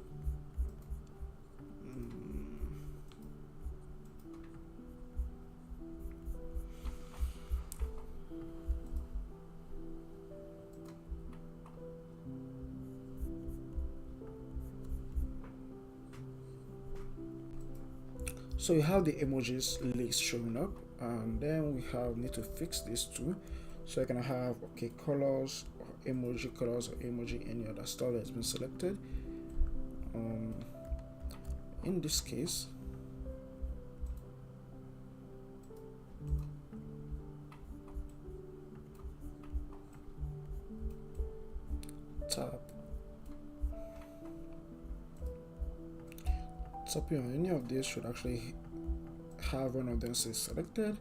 So we have the emojis list showing up, and then we need to fix this too. So I can have colors or emoji, any other style that's been selected. In this case, tapping on any of these should actually have one of them say selected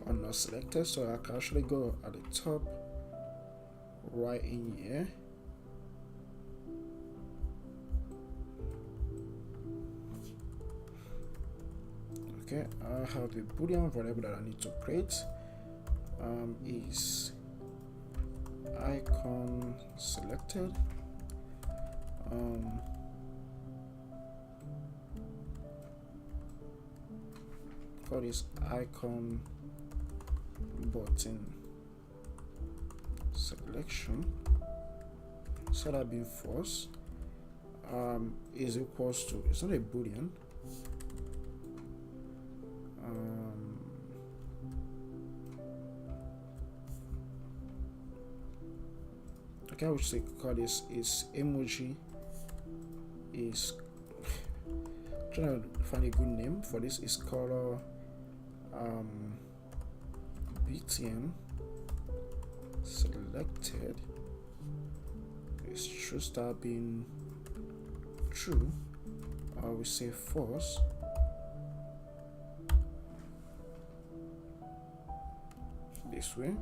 or not selected. So I can actually go at the top right in here. Okay, I have the boolean variable that I need to create. is icon selected. For this icon button selection, so that being false, is equals to, it's not a boolean, okay, I would say call this is emoji is trying to find a good name for this, is color btn selected. It should start being true, or we say false. This way.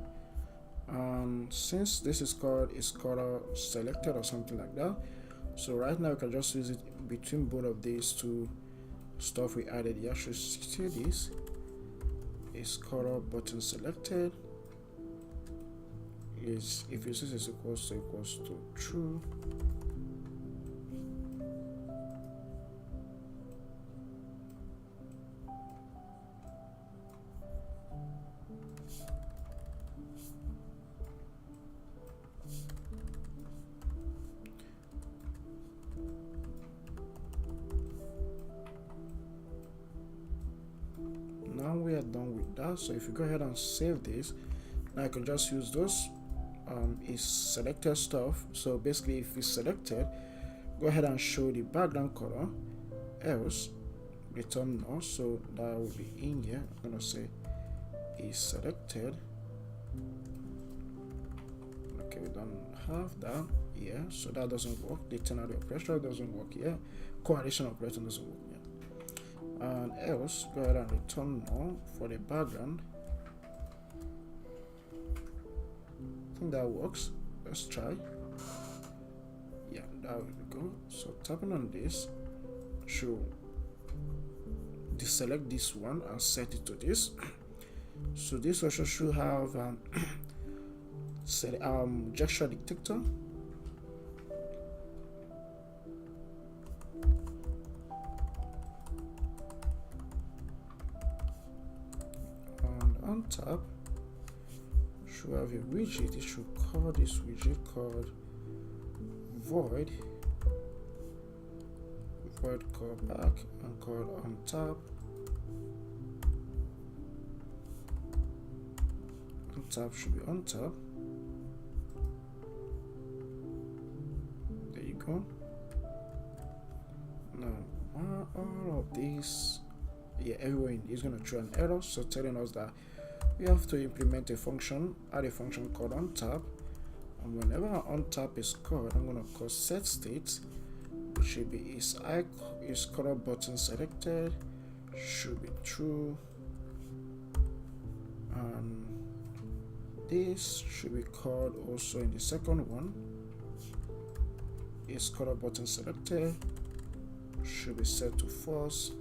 And since this is color selected or something like that, so right now we can just use it between both of these two stuff we added here. Should see this is color button selected is, if you see this equals to true, now we are done with that. So if you go ahead and save this, now I can just use those is selected stuff. So basically, if it's selected, go ahead and show the background color, else return no. So that will be in here. I'm gonna say is selected. Okay, we don't have that here, so that doesn't work. The ternary operator doesn't work here. Coalition operator doesn't work here. And else, go ahead and return no for the background. I think that works. Let's try. Yeah, there we go. So tapping on this should deselect this one and set it to this. So this also should have set gesture detector. And on top should have a widget. It should call this widget called void callback and called on top. On top should be on top. There you go. Now all of these, yeah, everywhere is going to throw an error, so telling us that we have to implement a function, add a function called onTap, and whenever an onTap is called, I'm going to call set state, which should be is color button selected, should be true, and this should be called also in the second one, is color button selected, should be set to false.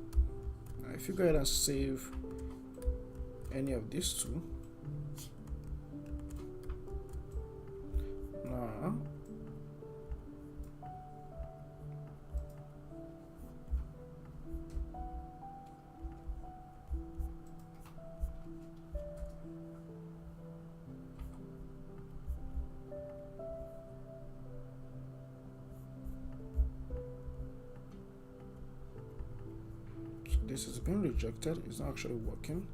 Now if you go ahead and save any of these two, now so this has been rejected, it's not actually working.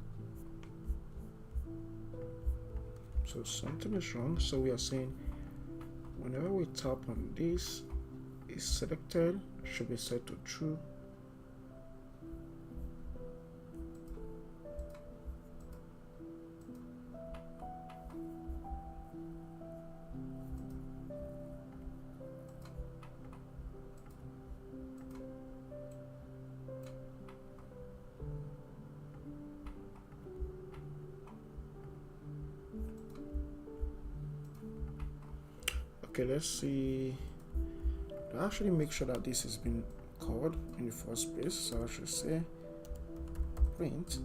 So something is wrong. So we are saying whenever we tap on this, is selected, should be set to true. Okay, let's see. To actually make sure that this has been called in the first place, so I should say print.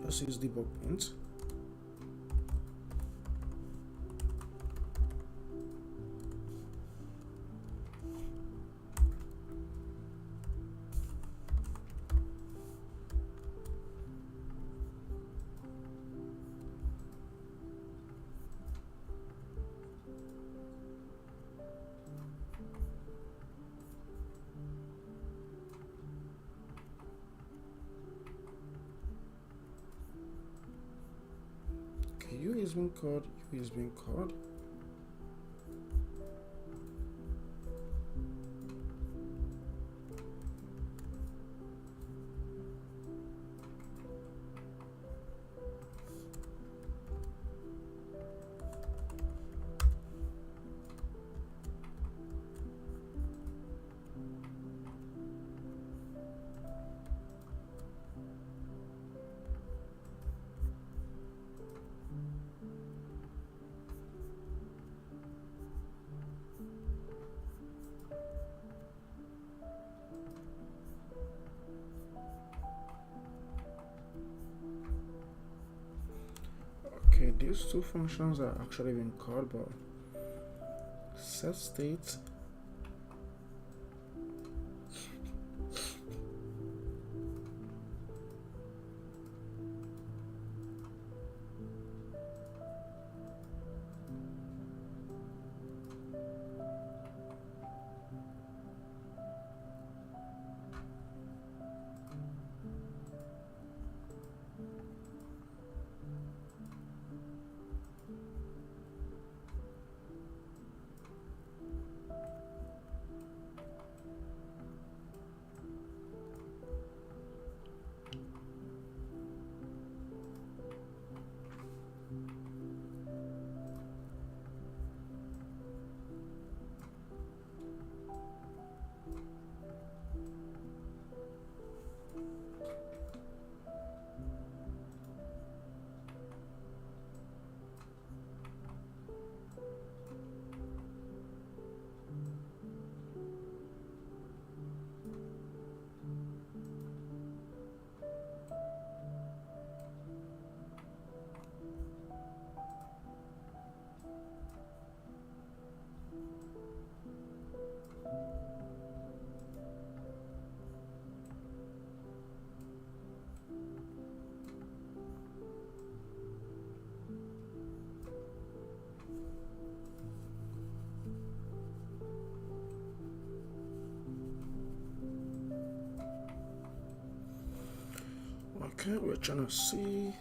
Let's use debug print. Okay, U is being called, U is being called. Okay, these two functions are actually being called, but set state Okay, we're trying to see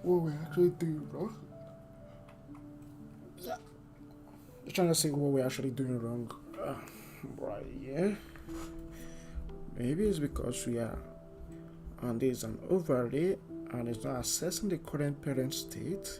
what we're actually doing wrong. Yeah. We're trying to see what we're actually doing wrong. Right, yeah. Maybe it's because we are, and there's an overlay and it's not accessing the current parent state.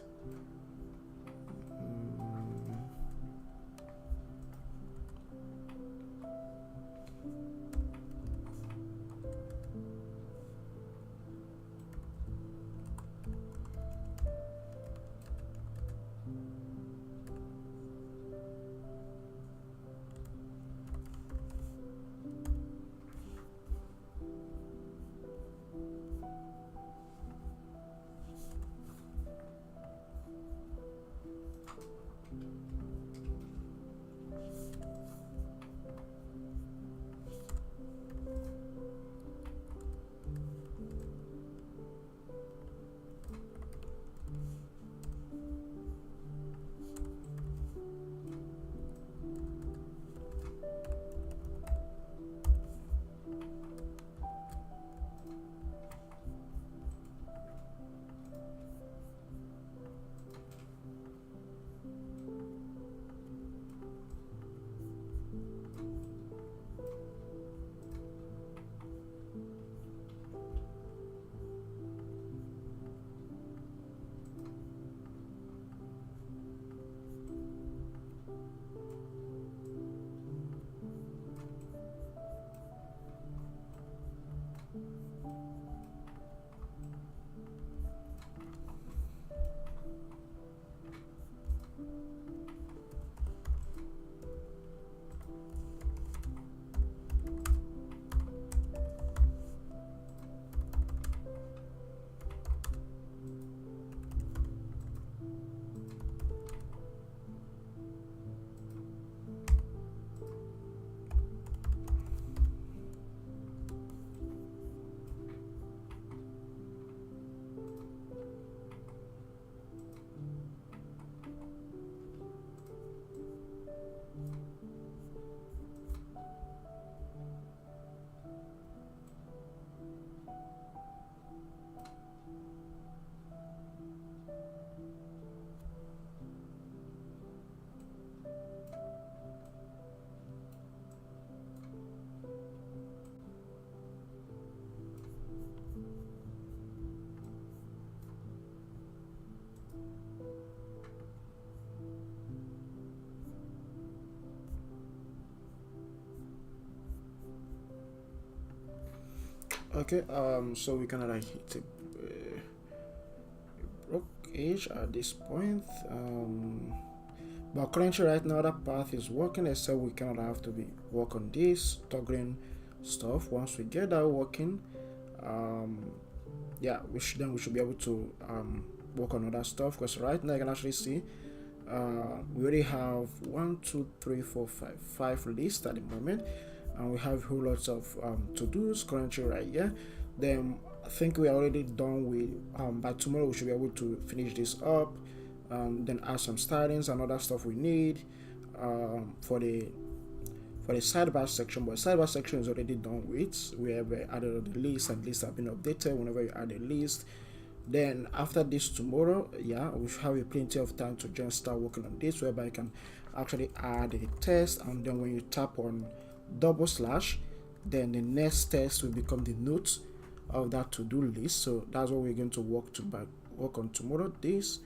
Okay, so we cannot hit a broke edge at this point. But currently right now that path is working, except we cannot have to be work on this toggling stuff. Once we get that working, um yeah, we should be able to work on other stuff, because right now you can actually see we already have 5 lists at the moment, and we have whole lots of to-dos currently right here. Then I think we are already done with by tomorrow we should be able to finish this up, then add some stylings and other stuff we need for the sidebar section. But sidebar section is already done with. We have added the list, and lists have been updated whenever you add a list. Then after this tomorrow, yeah, we should have a plenty of time to just start working on this, whereby you can actually add a test, and then when you tap on double slash, then the next test will become the notes of that to-do list. So that's what we're going to work on tomorrow, this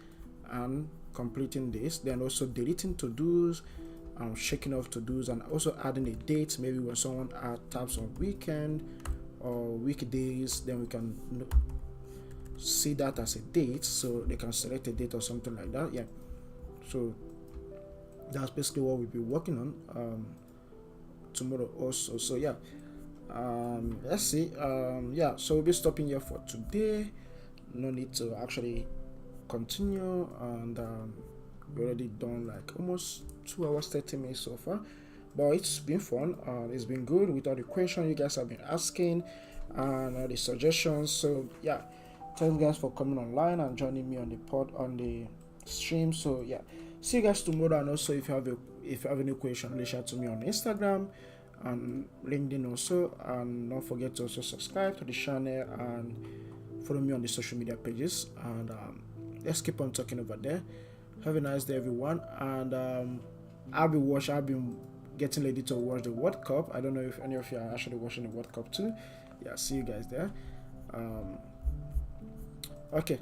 and completing this, then also deleting to-dos, shaking off to-dos, and also adding a date. Maybe when someone taps on weekend or weekdays, then we can see that as a date, so they can select a date or something like that. Yeah, so that's basically what we'll be working on tomorrow also. So yeah, let's see. Yeah, so we'll be stopping here for today. No need to actually continue, and we already done like almost 2 hours 30 minutes so far, but it's been fun. It's been good with all the questions you guys have been asking and all the suggestions. So yeah, thanks guys for coming online and joining me on the stream. So yeah, see you guys tomorrow. And also, if you have any question, reach out to me on Instagram and LinkedIn also, and don't forget to also subscribe to the channel and follow me on the social media pages, and let's keep on talking over there. Have a nice day, everyone. And I'll be getting ready to watch the World Cup. I don't know if any of you are actually watching the World Cup too. Yeah, see you guys there. Okay.